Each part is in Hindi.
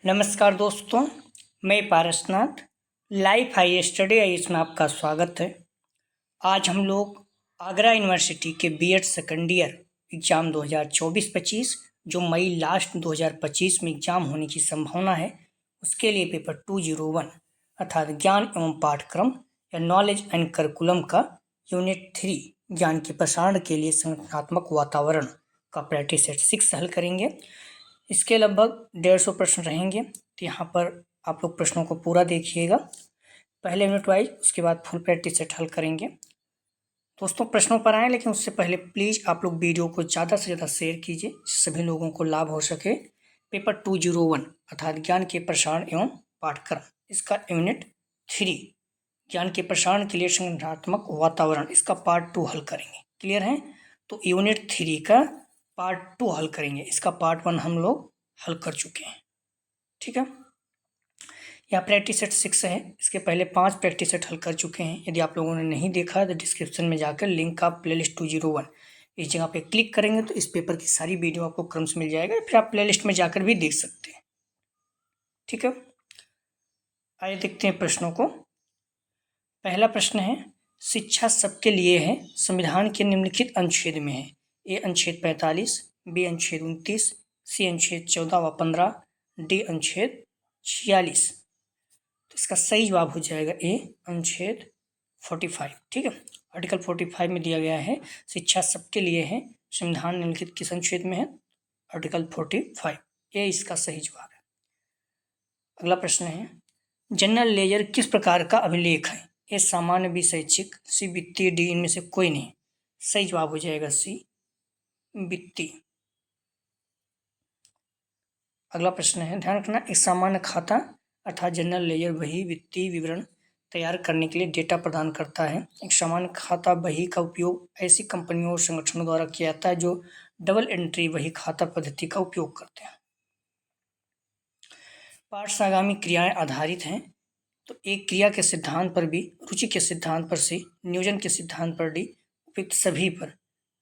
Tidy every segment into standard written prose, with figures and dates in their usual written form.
नमस्कार दोस्तों, मैं Parasnath life high study IAS में आपका स्वागत है। आज हम लोग आगरा यूनिवर्सिटी के बीएड सेकेंड ईयर एग्ज़ाम 2024-25 जो मई लास्ट 2025 में एग्ज़ाम होने की संभावना है, उसके लिए पेपर 201 अर्थात ज्ञान एवं पाठ्यक्रम या नॉलेज एंड करिकुलम का यूनिट 3 ज्ञान के प्रसारण के लिए संगठनात्मक वातावरण का प्रैक्टिस सेट 6 हल करेंगे। इसके लगभग 150 प्रश्न रहेंगे, तो यहाँ पर आप लोग प्रश्नों को पूरा देखिएगा, पहले यूनिट वाइज, उसके बाद फुल प्रैक्टिस सेट हल करेंगे। दोस्तों प्रश्नों पर आएँ, लेकिन उससे पहले प्लीज़ आप लोग वीडियो को ज़्यादा से ज़्यादा शेयर कीजिए, सभी लोगों को लाभ हो सके। पेपर 201 अर्थात ज्ञान के प्रसारण एवं पाठ्यक्रम, इसका यूनिट 3 ज्ञान के प्रसारण के लिए संगठनात्मक वातावरण, इसका पार्ट 2 हल करेंगे। क्लियर है? तो यूनिट 3 का पार्ट 2 हल करेंगे। इसका पार्ट 1 हम लोग हल कर चुके हैं। ठीक है, यहाँ प्रैक्टिस सेट 6 है, इसके पहले 5 प्रैक्टिस सेट हल कर चुके हैं। यदि आप लोगों ने नहीं देखा है तो डिस्क्रिप्शन में जाकर लिंक का प्लेलिस्ट 201 इस जगह पे क्लिक करेंगे तो इस पेपर की सारी वीडियो आपको क्रम से मिल जाएगा, फिर आप प्लेलिस्ट में जाकर भी देख सकते हैं। ठीक है, आइए देखते हैं प्रश्नों को। पहला प्रश्न है, शिक्षा सबके लिए है, संविधान के निम्नलिखित अनुच्छेद में है। ए अनुच्छेद 45, बी अनुच्छेद 29, सी अनुच्छेद 14 व 15, डी अनुच्छेद 46। तो इसका सही जवाब हो जाएगा ए अनुच्छेद 45। ठीक है, आर्टिकल 45 में दिया गया है शिक्षा सबके लिए है, संविधान निम्नलिखित किस अनुच्छेद में है? आर्टिकल 45, ये इसका सही जवाब है। अगला प्रश्न है, जनरल लेजर किस प्रकार का अभिलेख है? ए सामान्य, बी शैक्षिक, सी वित्तीय, डी इनमें से कोई नहीं। सही जवाब हो जाएगा सी वित्तीय। अगला प्रश्न है, ध्यान रखना, एक सामान्य खाता अर्थात जनरल लेजर वही वित्तीय विवरण तैयार करने के लिए डेटा प्रदान करता है। एक सामान्य खाता बही का उपयोग ऐसी कंपनियों और संगठनों द्वारा किया जाता है जो डबल एंट्री बही खाता पद्धति का उपयोग करते हैं। पार्श्वगामी क्रियाएं आधारित हैं, तो एक क्रिया के सिद्धांत पर बी, रुचि के सिद्धांत पर सी, नियोजन के सिद्धांत पर डी, उपयुक्त सभी पर।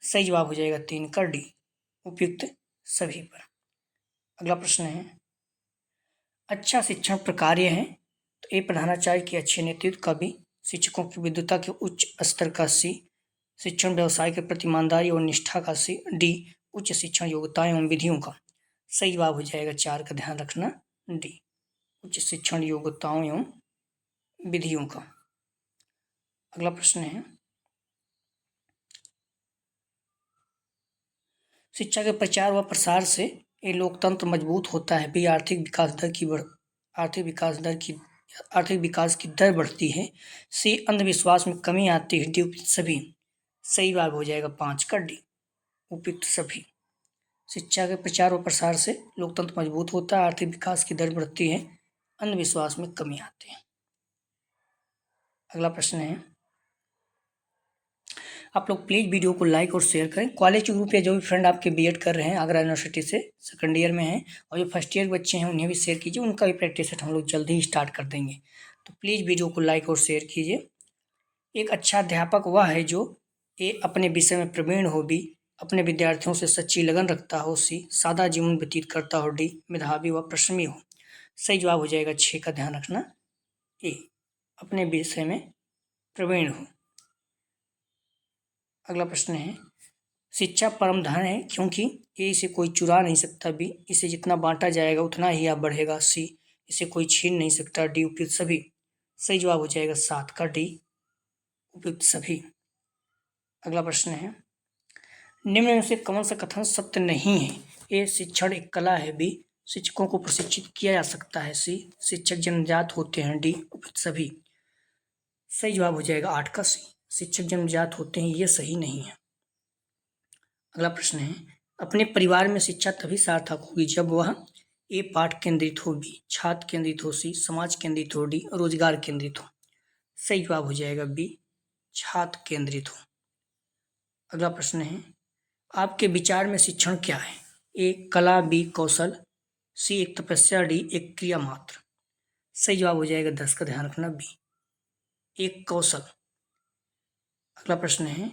सही जवाब हो जाएगा 3 का डी, उपयुक्त सभी पर। अगला प्रश्न है, अच्छा शिक्षण प्रकार्य है, तो ए प्रधानाचार्य के अच्छे नेतृत्व का बी, शिक्षकों की विद्वता के उच्च स्तर का सी, शिक्षण व्यवसाय के प्रति ईमानदारी और निष्ठा का सी, डी उच्च शिक्षण योग्यताएं एवं विधियों का। सही जवाब हो जाएगा 4 का, ध्यान रखना डी, उच्च शिक्षण योग्यताओं एवं विधियों का। अगला प्रश्न है, शिक्षा के प्रचार व प्रसार से ये लोकतंत्र मजबूत होता है, बी आर्थिक विकास की दर बढ़ती है, सी अंधविश्वास में कमी आती है, डी उपयुक्त सभी। सही जवाब हो जाएगा 5 का डी, उपयुक्त सभी। शिक्षा के प्रचार व प्रसार से लोकतंत्र मजबूत होता है, आर्थिक विकास की दर बढ़ती है, अंधविश्वास में कमी आती है। अगला प्रश्न है, आप लोग प्लीज़ वीडियो को लाइक और शेयर करें। कॉलेज ग्रुप या जो भी फ्रेंड आपके बीएड कर रहे हैं आगरा यूनिवर्सिटी से, सेकंड ईयर में हैं, और जो फर्स्ट ईयर के बच्चे हैं उन्हें भी शेयर कीजिए, उनका भी प्रैक्टिस सेट हम लोग जल्दी ही स्टार्ट कर देंगे। तो प्लीज़ वीडियो को लाइक और शेयर कीजिए। एक अच्छा अध्यापक वह है जो ए अपने विषय में प्रवीण हो, बी अपने विद्यार्थियों से सच्ची लगन रखता हो, सी सादा जीवन व्यतीत करता हो, डी मेधावी व परिश्रमी हो। सही जवाब हो जाएगा 6 का, ध्यान रखना ए अपने विषय में प्रवीण हो। अगला प्रश्न है, शिक्षा परम धन है क्योंकि ए इसे कोई चुरा नहीं सकता, बी इसे जितना बांटा जाएगा उतना ही आप बढ़ेगा, सी इसे कोई छीन नहीं सकता, डी उपयुक्त सभी। सही जवाब हो जाएगा 7 का डी, उपयुक्त सभी। अगला प्रश्न है, निम्न में से कौन सा कथन सत्य नहीं है? ए शिक्षण एक कला है, बी शिक्षकों को प्रशिक्षित किया जा सकता है, सी शिक्षक जन्मजात होते हैं, डी उपयुक्त सभी। सही जवाब हो जाएगा 8 का सी, शिक्षक जन्मजात होते हैं, ये सही नहीं है। अगला प्रश्न है, अपने परिवार में शिक्षा तभी सार्थक होगी जब वह ए पाठ केंद्रित हो, बी छात्र केंद्रित हो, सी समाज केंद्रित हो, डी रोजगार केंद्रित हो। सही जवाब हो जाएगा बी छात्र केंद्रित हो। अगला प्रश्न है, आपके विचार में शिक्षण क्या है? ए कला, बी कौशल, सी एक तपस्या, डी एक क्रिया मात्र। सही जवाब हो जाएगा 10 का, ध्यान रखना बी एक कौशल। अगला प्रश्न है,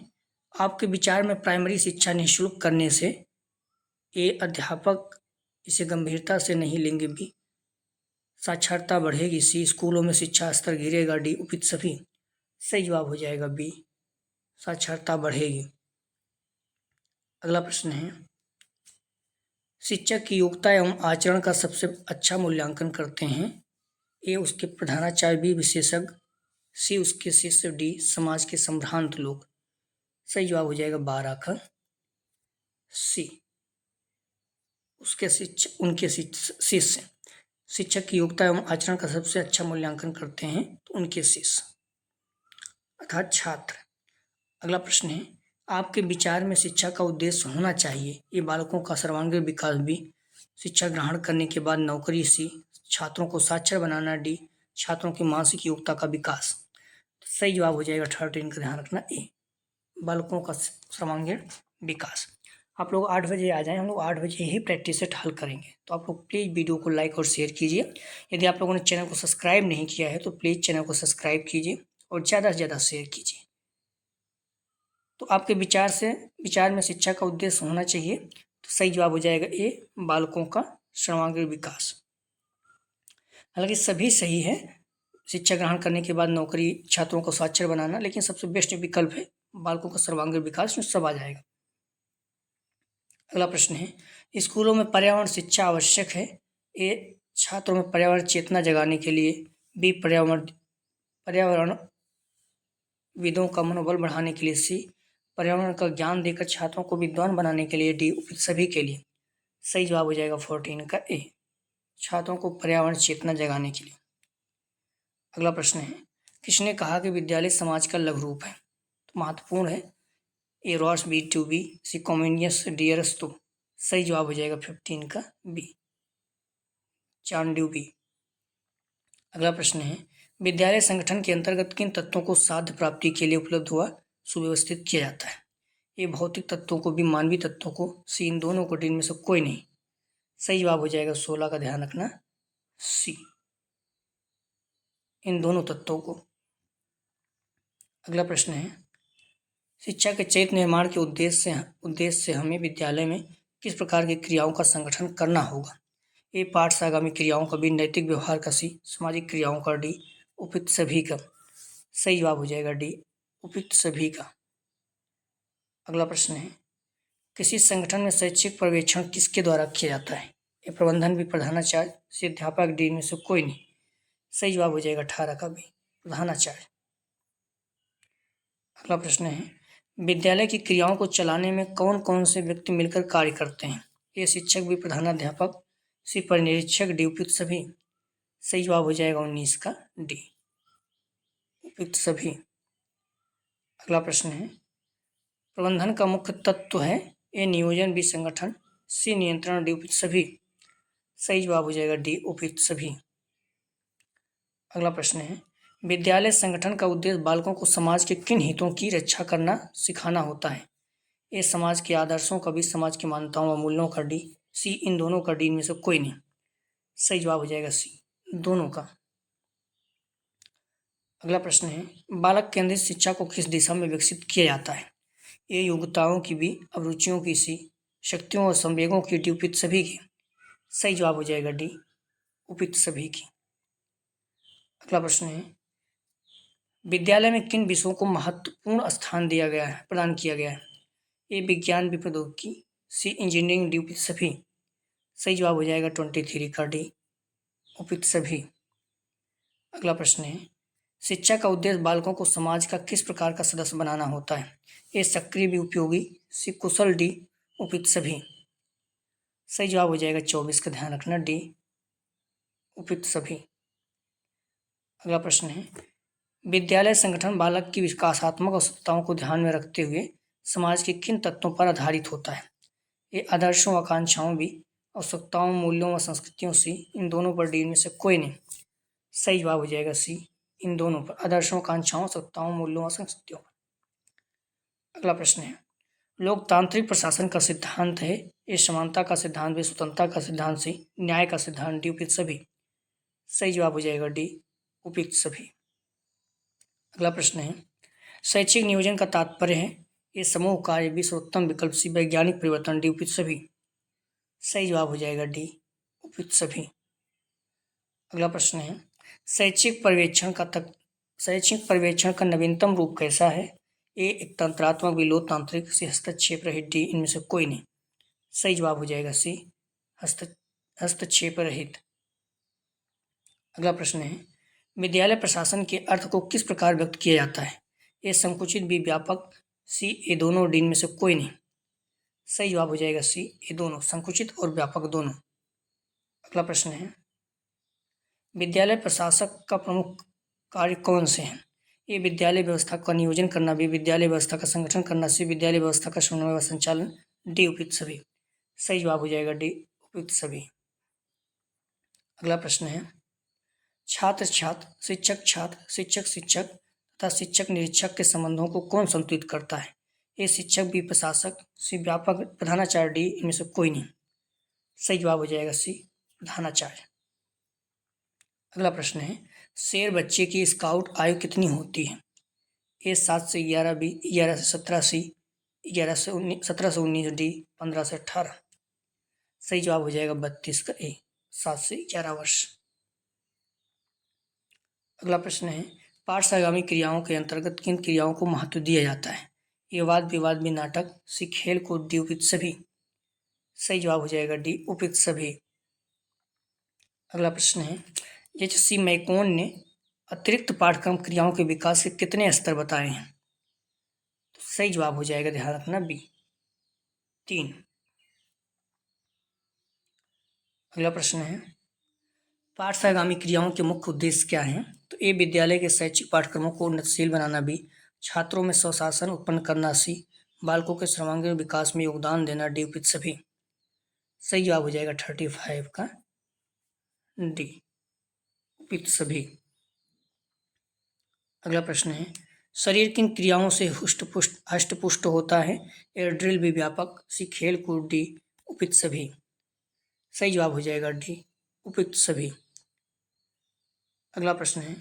आपके विचार में प्राइमरी शिक्षा निःशुल्क करने से ए अध्यापक इसे गंभीरता से नहीं लेंगे, बी साक्षरता बढ़ेगी, सी स्कूलों में शिक्षा स्तर गिरेगा, डी उपयुक्त सभी। सही जवाब हो जाएगा बी, साक्षरता बढ़ेगी। अगला प्रश्न है, शिक्षक की योग्यता एवं आचरण का सबसे अच्छा मूल्यांकन करते हैं। ए उसके प्रधानाचार्य, बी विशेषज्ञ, सी उसके शिष्य, डी समाज के संभ्रांत लोग। सही जवाब हो जाएगा 12 का सी, उसके शिक्षक, उनके शिष्य। शिक्षक की योग्यता एवं आचरण का सबसे अच्छा मूल्यांकन करते हैं तो उनके शिष्य अर्थात छात्र। अगला प्रश्न है, आपके विचार में शिक्षा का उद्देश्य होना चाहिए। ये बालकों का सर्वांगीण विकास, बी शिक्षा ग्रहण करने के बाद नौकरी, सी छात्रों को साक्षर बनाना, डी छात्रों की मानसिक योग्यता का विकास। तो सही जवाब हो जाएगा 13 का ध्यान रखना ए, बालकों का सर्वांगीण विकास। आप लोग 8 बजे आ जाएं, हम लोग 8 बजे ही प्रैक्टिस सेट हल करेंगे। तो आप लोग प्लीज़ वीडियो को लाइक और शेयर कीजिए। यदि आप लोगों ने चैनल को सब्सक्राइब नहीं किया है तो प्लीज़ चैनल को सब्सक्राइब कीजिए और ज़्यादा से ज़्यादा शेयर कीजिए। तो आपके विचार में शिक्षा का उद्देश्य होना चाहिए, तो सही जवाब हो जाएगा ए, बालकों का सर्वांगीण विकास। हालांकि सभी सही है, शिक्षा ग्रहण करने के बाद नौकरी, छात्रों को साक्षर बनाना, लेकिन सबसे बेस्ट विकल्प है बालकों का सर्वांगीण विकास, में सब आ जाएगा। अगला प्रश्न है, स्कूलों में पर्यावरण शिक्षा आवश्यक है। ए छात्रों में पर्यावरण चेतना जगाने के लिए, बी पर्यावरण विदों का मनोबल बढ़ाने के लिए, सी पर्यावरण का ज्ञान देकर छात्रों को विद्वान बनाने के लिए, डी उपयुक्त सभी के लिए। सही जवाब हो जाएगा 14 का ए, छात्रों को पर्यावरण चेतना जगाने के लिए। अगला प्रश्न है, किसने कहा कि विद्यालय समाज का लघु रूप है। तो महत्वपूर्ण है, ए रॉस, बी टू बी, सी कॉमेनियस, डी अरस्तु। सही जवाब हो जाएगा 15 का बी, चांड्यूबी। अगला प्रश्न है, विद्यालय संगठन के अंतर्गत किन तत्वों को साध्य प्राप्ति के लिए उपलब्ध हुआ सुव्यवस्थित किया जाता है। ये भौतिक तत्वों को भी, मानवीय तत्वों को, सी इन दोनों को, डी इनमें से कोई नहीं। सही जवाब हो जाएगा 16 का ध्यान रखना सी, इन दोनों तत्वों को। अगला प्रश्न है, शिक्षा के चरित्र निर्माण के उद्देश्य से हमें विद्यालय में किस प्रकार की क्रियाओं का संगठन करना होगा। ए पाठ से आगामी क्रियाओं का, बी नैतिक व्यवहार का, सी सामाजिक क्रियाओं का, डी उपयुक्त सभी का। सही जवाब हो जाएगा डी, उपयुक्त सभी का। अगला प्रश्न है, किसी संगठन में शैक्षिक पर्यवेक्षण किसके द्वारा किया जाता है। ए प्रबंधन, भी प्रधानाचार्य, सी अध्यापक, डी में से कोई नहीं। सही जवाब हो जाएगा 18 का भी, प्रधानाचार्य। अगला प्रश्न है, विद्यालय की क्रियाओं को चलाने में कौन कौन से व्यक्ति मिलकर कार्य करते हैं। ए शिक्षक, भी प्रधानाध्यापक, सी परिनिरीक्षक, डी उपयुक्त सभी। सही जवाब हो जाएगा 19 का डी, उपयुक्त सभी। अगला प्रश्न है, प्रबंधन का मुख्य तत्व है। ए नियोजन, बी संगठन, सी नियंत्रण, डी उपयुक्त सभी। सही जवाब हो जाएगा डी, उपयुक्त सभी। अगला प्रश्न है, विद्यालय संगठन का उद्देश्य बालकों को समाज के किन हितों की रक्षा करना सिखाना होता है। ए समाज के आदर्शों का, बी समाज की मान्यताओं व मूल्यों का, डी सी इन दोनों का, डी इनमें से कोई नहीं। सही जवाब हो जाएगा सी, दोनों का। अगला प्रश्न है, बालक केंद्रित शिक्षा को किस दिशा में विकसित किया जाता है। ए योग्यताओं की, बी अभिरुचियों की, सी शक्तियों और संवेगों की, डी उपयुक्त सभी की। सही जवाब हो जाएगा डी, उपयुक्त सभी की। अगला प्रश्न है, विद्यालय में किन विषयों को महत्वपूर्ण स्थान दिया गया है, प्रदान किया गया है। ए विज्ञान, बी प्रौद्योगिकी, सी इंजीनियरिंग, डी उपयुक्त सभी। सही जवाब हो जाएगा 23 का डी, उपयुक्त सभी। अगला प्रश्न है, शिक्षा का उद्देश्य बालकों को समाज का किस प्रकार का सदस्य बनाना होता है। ए सक्रिय, बी उपयोगी, सी कुशल, डी उपयुक्त सभी। सही जवाब हो जाएगा 24 का ध्यान रखना डी, उपयुक्त सभी। अगला प्रश्न है, विद्यालय संगठन बालक की विकासात्मक आवश्यकताओं को ध्यान में रखते हुए समाज के किन तत्वों पर आधारित होता है। ये आदर्शों, आकांक्षाओं, भी आवश्यकताओं, मूल्यों व संस्कृतियों, सी इन दोनों पर, डी में से कोई नहीं। सही जवाब हो जाएगा सी, इन दोनों पर, आदर्शों, आकांक्षाओं, आवश्यकताओं, मूल्यों व संस्कृतियों पर। अगला प्रश्न है, लोकतांत्रिक प्रशासन का सिद्धांत है। ये समानता का सिद्धांत, भी स्वतंत्रता का सिद्धांत, सी न्याय का सिद्धांत, डी उपयुक्त सभी। सही जवाब हो जाएगा डी, उपयुक्त सभी। अगला प्रश्न है, शैक्षिक नियोजन का तात्पर्य है। ये समूह कार्य, बी सर्वोत्तम विकल्प, सी वैज्ञानिक परिवर्तन, डी उपयुक्त सभी। सही जवाब हो जाएगा डी, उपयुक्त सभी। अगला प्रश्न है, शैक्षिक पर्यवेक्षण का नवीनतम रूप कैसा है? ए एक तंत्रात्मक, बी लोकतांत्रिक, सी हस्तक्षेप रहित, डी इनमें से कोई नहीं। सही जवाब हो जाएगा सी हस्तक्षेप रहित। अगला प्रश्न है, विद्यालय प्रशासन के अर्थ को किस प्रकार व्यक्त किया जाता है? ए संकुचित, बी व्यापक, सी ए दोनों, डी इनमें से कोई नहीं। सही जवाब हो जाएगा सी ए दोनों, संकुचित और व्यापक दोनों। अगला प्रश्न है, विद्यालय प्रशासक का प्रमुख कार्य कौन से हैं? ए विद्यालय व्यवस्था का नियोजन करना, बी विद्यालय व्यवस्था का संगठन करना, सी विद्यालय व्यवस्था का समन्वय व संचालन, डी उपयुक्त सभी। सही जवाब हो जाएगा डी उपयुक्त सभी। अगला प्रश्न है, छात्र छात्र, शिक्षक छात्र, शिक्षक शिक्षक तथा शिक्षक निरीक्षक के संबंधों को कौन संतुलित करता है? ए शिक्षक, बी प्रशासक, सी व्यापक, प्रधानाचार्य, डी इनमें से कोई नहीं। सही जवाब हो जाएगा सी प्रधानाचार्य। अगला प्रश्न है, शेर बच्चे की स्काउट आयु कितनी होती है? ए 7 से 11, बी 11 से 17, सी 17 से 19, डी 15 से 18। सही जवाब हो जाएगा 32 का ए, 7 से 11 वर्ष। अगला प्रश्न है, पार्श्वगामी क्रियाओं के अंतर्गत किन क्रियाओं को महत्व दिया जाता है? ए वाद विवाद भी नाटक, सी खेल कूद, डी उपयुक्त सभी। सही जवाब हो जाएगा डी उपयुक्त सभी। अगला प्रश्न है, एच.सी. मैकोन ने अतिरिक्त पाठ्यक्रम क्रियाओं के विकास के कितने स्तर बताए हैं? तो सही जवाब हो जाएगा, ध्यान रखना, बी 3। अगला प्रश्न है, पार्श्वगामी क्रियाओं के मुख्य उद्देश्य क्या हैं? तो ए विद्यालय के शैक्षिक पाठ्यक्रमों को उन्नतशील बनाना, बी छात्रों में स्वशासन उत्पन्न करना, सी बालकों के सर्वांगीण विकास में योगदान देना, डी उपयुक्त सभी। सही जवाब हो जाएगा 35 का डी उपयुक्त सभी। अगला प्रश्न है, शरीर किन क्रियाओं से हष्टपुष्ट होता है? ए ड्रिल, बी व्यापक, सी खेल कूद, डी उपयुक्त सभी। सही जवाब हो जाएगा डी उपयुक्त सभी। अगला प्रश्न है,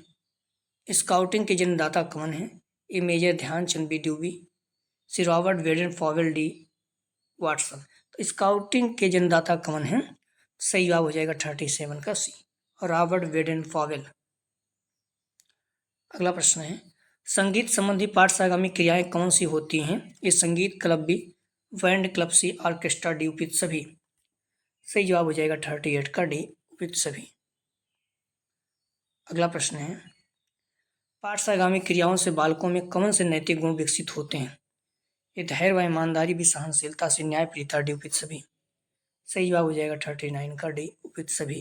स्काउटिंग के जन्मदाता कौन है? A major Dhyan Chand, B Dewey, C Robert Baden Powell, D Watson. तो स्काउटिंग के जन्मदाता कौन है? सही जवाब हो जाएगा 37 का सी, रॉबर्ट वेडन पॉवेल। अगला प्रश्न है, संगीत संबंधी पाठ्यगामी क्रियाएं कौन सी होती हैं? ये संगीत क्लब, बी बैंड क्लब, सी ऑर्केस्ट्रा, डी उपयुक्त सभी। सही जवाब हो जाएगा 38 का डी उपयुक्त सभी। अगला प्रश्न है, पाठ्यगामी क्रियाओं से बालकों में कौन से नैतिक गुण विकसित होते हैं? ये धैर्य व ईमानदारी, भी सहनशीलता, से न्यायप्रियता, डी उपयुक्त सभी। सही जवाब हो जाएगा 39 का डी उपयुक्त सभी।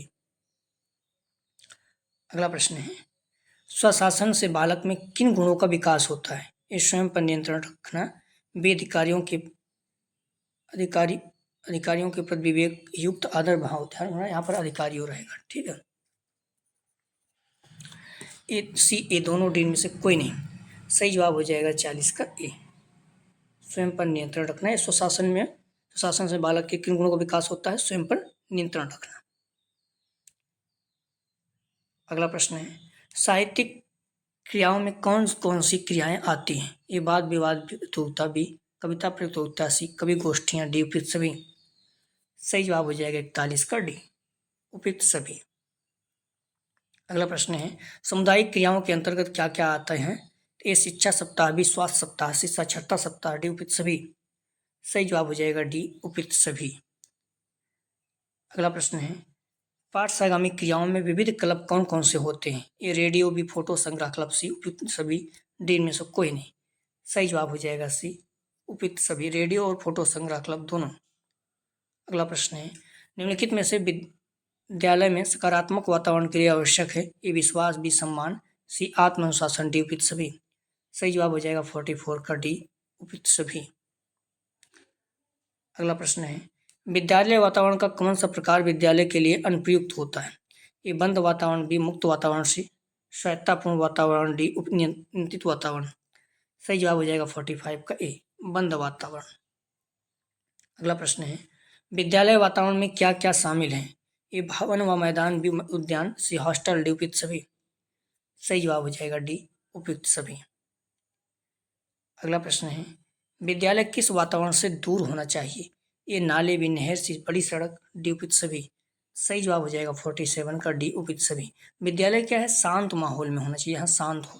अगला प्रश्न है, स्वशासन से बालक में किन गुणों का विकास होता है? ये स्वयं पर नियंत्रण रखना, बी अधिकारियों के प्रति विवेक युक्त आदर भाव, ध्यान रखना यहाँ पर अधिकारियों रहेगा, ठीक है। ए दोनों, डी में से कोई नहीं। सही जवाब हो जाएगा 40 का ए, स्वयं पर नियंत्रण रखना है। स्वशासन से बालक के किन गुणों का विकास होता है? स्वयं पर नियंत्रण रखना। अगला प्रश्न है, साहित्यिक क्रियाओं में कौन कौन सी क्रियाएं आती हैं? ये वाद विवाद प्रतियोगिता, बी कविता प्रतियोगिता, सी कवि गोष्ठियां, डी उपयुक्त सभी। सही जवाब हो जाएगा 41 का डी उपयुक्त सभी। अगला प्रश्न है, सामुदायिक क्रियाओं के अंतर्गत क्या क्या आते हैं? ए शिक्षा सप्ताह, बी स्वास्थ्य सप्ताह, सी साक्षरता सप्ताह, डी उपयुक्त सभी। सही जवाब हो जाएगा डी उपयुक्त सभी। अगला प्रश्न है, पाठ्यगामी क्रियाओं में विविध क्लब कौन कौन से होते हैं? ए रेडियो, बी फोटो संग्रह क्लब, सी उपयुक्त सभी, डी इनमें से कोई नहीं। सही जवाब हो जाएगा सी उपयुक्त सभी, रेडियो और फोटो संग्रह क्लब दोनों। अगला प्रश्न है, निम्नलिखित में से विद्यालय में सकारात्मक वातावरण के लिए आवश्यक है? ए विश्वास, बी सम्मान, सी आत्मानुशासन, डी उपयुक्त सभी। सही जवाब हो जाएगा 44 का डी उपयुक्त सभी। अगला प्रश्न है, विद्यालय वातावरण का कौन सा प्रकार विद्यालय के लिए अनुपयुक्त होता है? ए बंद वातावरण, बी मुक्त वातावरण, सी स्वायत्तापूर्ण वातावरण, डी उपनियंत्रित वातावरण। सही जवाब हो जाएगा 45 का ए, बंद वातावरण। अगला प्रश्न है, विद्यालय वातावरण में क्या क्या शामिल है? ए भवन व मैदान, बी उद्यान, सी हॉस्टल, डी उपयुक्त सभी। सही जवाब हो जाएगा डी उपयुक्त सभी। अगला प्रश्न है, विद्यालय किस वातावरण से दूर होना चाहिए? ये नाले, भी नहर, सी बड़ी सड़क, डी उपयुक्त सभी। सही जवाब हो जाएगा 47 का डी, उपयुक्त सभी। विद्यालय क्या है, शांत माहौल में होना चाहिए, यहाँ शांत हो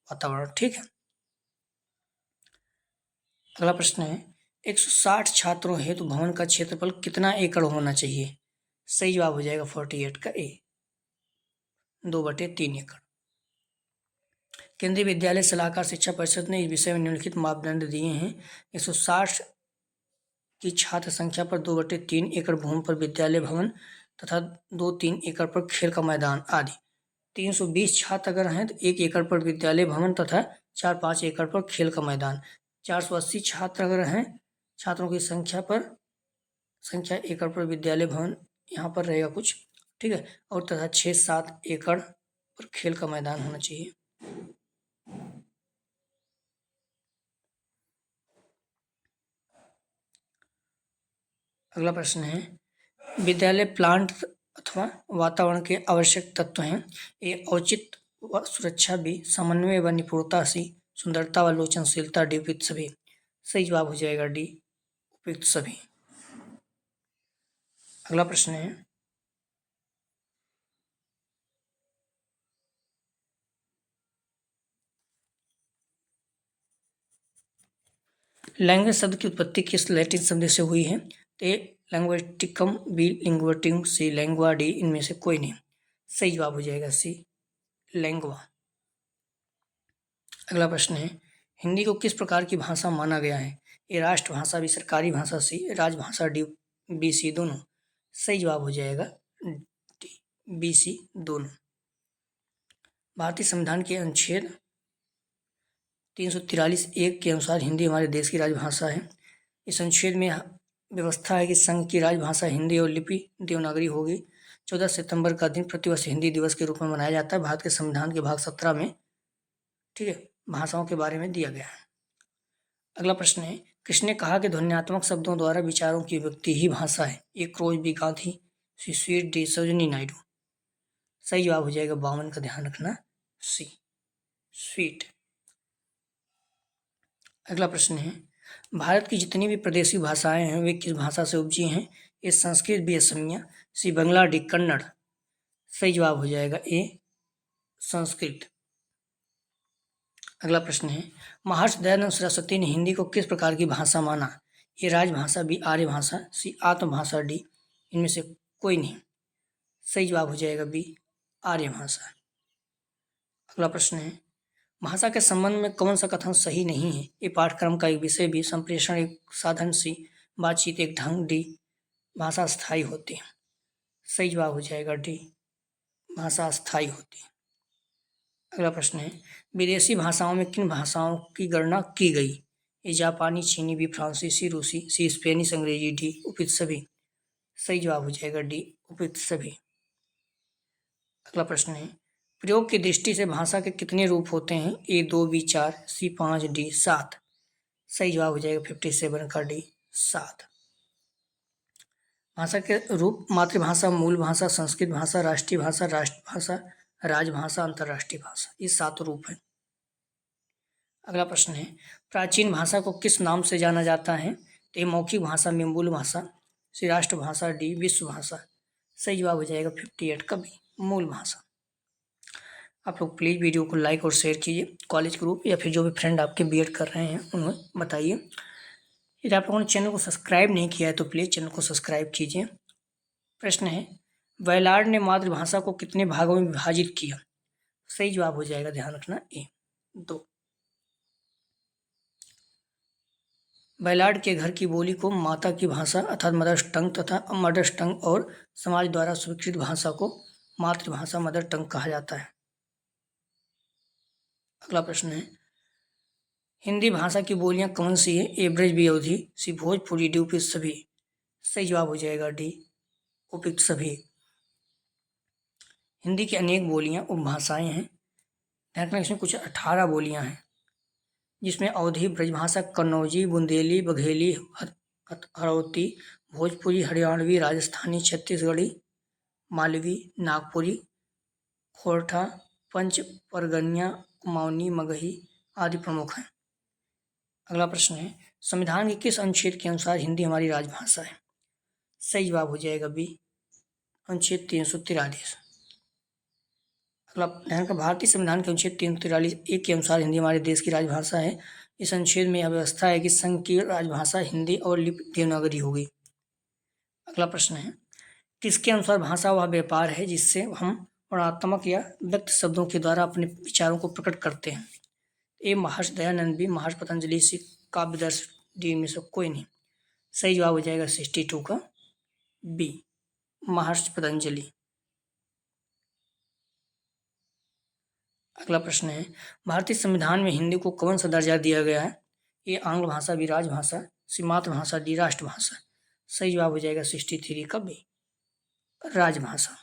वातावरण, ठीक है। अगला प्रश्न है 160 छात्रों हेतु भवन का क्षेत्रफल कितना एकड़ होना चाहिए? सही जवाब हो जाएगा 48 का ए, 2/3 एकड़। केंद्रीय विद्यालय सलाहकार शिक्षा परिषद ने इस विषय में निम्नलिखित मापदंड दिए हैं। 160 की छात्र संख्या पर 2/3 एकड़ भूमि पर विद्यालय भवन तथा 2-3 एकड़ पर खेल का मैदान आदि। 320 छात्र अगर हैं तो 1 एकड़ पर विद्यालय भवन तथा 4-5 एकड़ पर खेल का मैदान। 480 छात्र अगर हैं, छात्रों की संख्या एकड़ पर विद्यालय भवन यहाँ पर रहेगा कुछ, ठीक है, और तथा 6-7 एकड़ पर खेल का मैदान होना चाहिए। अगला प्रश्न है विद्यालय प्लांट अथवा वातावरण के आवश्यक तत्व हैं। ए औचित्य व सुरक्षा, बी समन्वय व निपुणता, सी सुंदरता व लोचनशीलता, डी उपयुक्त सभी। सही जवाब हो जाएगा डी, उपयुक्त सभी। अगला प्रश्न है लैंग्वेज शब्द की उत्पत्ति किस लैटिन शब्द से हुई है? तो ए लैंग्वेटिकम, बी लिंग्वर्टिंग, सी लैंग्वा, डी इनमें से कोई नहीं। सही जवाब हो जाएगा सी लैंग्वा। अगला प्रश्न है हिंदी को किस प्रकार की भाषा माना गया है? ए राष्ट्रभाषा, बी सरकारी भाषा, सी राजभाषा, डी बी सी दोनों। सही जवाब हो जाएगा डी, बी सी दोनों। भारतीय संविधान के अनुच्छेद 343(1) के अनुसार हिंदी हमारे देश की राजभाषा है। इस अनुच्छेद में व्यवस्था है कि संघ की राजभाषा हिंदी और लिपि देवनागरी होगी। 14 सितंबर का दिन प्रतिवर्ष हिंदी दिवस के रूप में मनाया जाता है। भारत के संविधान के भाग 17 में, ठीक है, भाषाओं के बारे में दिया गया है। अगला प्रश्न है किसने कहा कि ध्वन्यात्मक शब्दों द्वारा विचारों की व्यक्ति ही भाषा है? ए क्रोज, बी गांधी, सी स्वीट, डी सरोजिनी नायडू। सही जवाब हो जाएगा 52 का, ध्यान रखना, सी स्वीट। अगला प्रश्न है भारत की जितनी भी प्रादेशिक भाषाएं हैं वे किस भाषा से उपजी हैं? ए संस्कृत, बी असमिया, सी बंगला, डी कन्नड़। सही जवाब हो जाएगा ए संस्कृत। अगला प्रश्न है महर्षि दयानंद सरस्वती ने हिंदी को किस प्रकार की भाषा माना? ए राजभाषा, बी आर्य भाषा, सी आत्मभाषा, डी इनमें से कोई नहीं। सही जवाब हो जाएगा बी आर्य भाषा। अगला प्रश्न है भाषा के संबंध में कौन सा कथन सही नहीं है? ए पाठ्यक्रम का एक विषय, बी संप्रेषण एक साधन, सी बातचीत एक ढंग, डी भाषा स्थायी होती है। सही जवाब हो जाएगा डी, भाषा स्थायी होती है। अगला प्रश्न है विदेशी भाषाओं में किन भाषाओं की गणना की गई? ए जापानी, चीनी, बी फ्रांसीसी, रूसी, सी स्पेनिश, अंग्रेजी, डी उपयुक्त सभी। सही जवाब हो जाएगा डी, उपयुक्त सभी। अगला प्रश्न है प्रयोग की दृष्टि से भाषा के कितने रूप होते हैं? ए 2, बी 4, सी 5, डी 7। सही जवाब हो जाएगा 57 का डी, 7। भाषा के रूप मातृभाषा, मूल भाषा, संस्कृत भाषा, राष्ट्रीय भाषा, राष्ट्रभाषा, राजभाषा, अंतर्राष्ट्रीय भाषा, ये 7 रूप हैं। अगला प्रश्न है प्राचीन भाषा को किस नाम से जाना जाता है? तो मौखिक भाषा में मूल भाषा, सी राष्ट्रभाषा, डी विश्व भाषा। सही जवाब हो जाएगा 58 का बी, मूल भाषा। आप लोग प्लीज़ वीडियो को लाइक और शेयर कीजिए। कॉलेज ग्रुप या फिर जो भी फ्रेंड आपके बीएड कर रहे हैं उन्हें बताइए। यदि आप लोगों ने चैनल को सब्सक्राइब नहीं किया है तो प्लीज़ चैनल को सब्सक्राइब कीजिए। प्रश्न है वैलार्ड ने मातृभाषा को कितने भागों में विभाजित किया? सही जवाब हो जाएगा, ध्यान रखना, ए 2। वैलार्ड के घर की बोली को माता की भाषा अर्थात मदर टंग तथा मदर टंग और समाज द्वारा स्वीकृत भाषा को मातृभाषा मदर टंग कहा जाता है। अगला प्रश्न है हिंदी भाषा की बोलियां कौन सी है? ए ब्रज, बी अवधी, सी भोजपुरी, डी उपयुक्त सभी। सही जवाब हो जाएगा डी, उपयुक्त सभी। हिंदी की अनेक बोलियां उपभाषाएं हैं। ध्यान रखना इसमें कुछ 18 बोलियां हैं जिसमें अवधी, ब्रजभाषा, कन्नौजी, बुंदेली, बघेली, हड़ौती, भोजपुरी, हरियाणवी, राजस्थानी, छत्तीसगढ़ी, मालवी, नागपुरी, खोरठा, पंच परगनिया, कुमाऊनी, मगही आदि प्रमुख हैं। अगला प्रश्न है संविधान के किस अनुच्छेद के अनुसार हिंदी हमारी राजभाषा है? सही जवाब हो जाएगा बी अनुच्छेद 343। अगला ध्यान का भारतीय संविधान के अनुच्छेद 343 के अनुसार हिंदी हमारे देश की राजभाषा है। इस अनुच्छेद में यह व्यवस्था है कि संघ की राजभाषा हिंदी और लिपि देवनागरी होगी। अगला प्रश्न है, किसके अनुसार भाषा वह व्यापार है जिससे हम वर्णनात्मक या व्यक्त शब्दों के द्वारा अपने विचारों को प्रकट करते हैं? ए महर्षि दयानंद, बी महर्षि पतंजलि, सी काव्यदर्श, डी में से कोई नहीं। सही जवाब हो जाएगा 62 का बी, महर्षि पतंजलि। अगला प्रश्न है, भारतीय संविधान में हिंदी को कौन सा दर्जा दिया गया है? ए आंग्ल भाषा, बी राजभाषा, सी मातृभाषा, डी राष्ट्रभाषा। सही जवाब हो जाएगा 63 का बी, राजभाषा।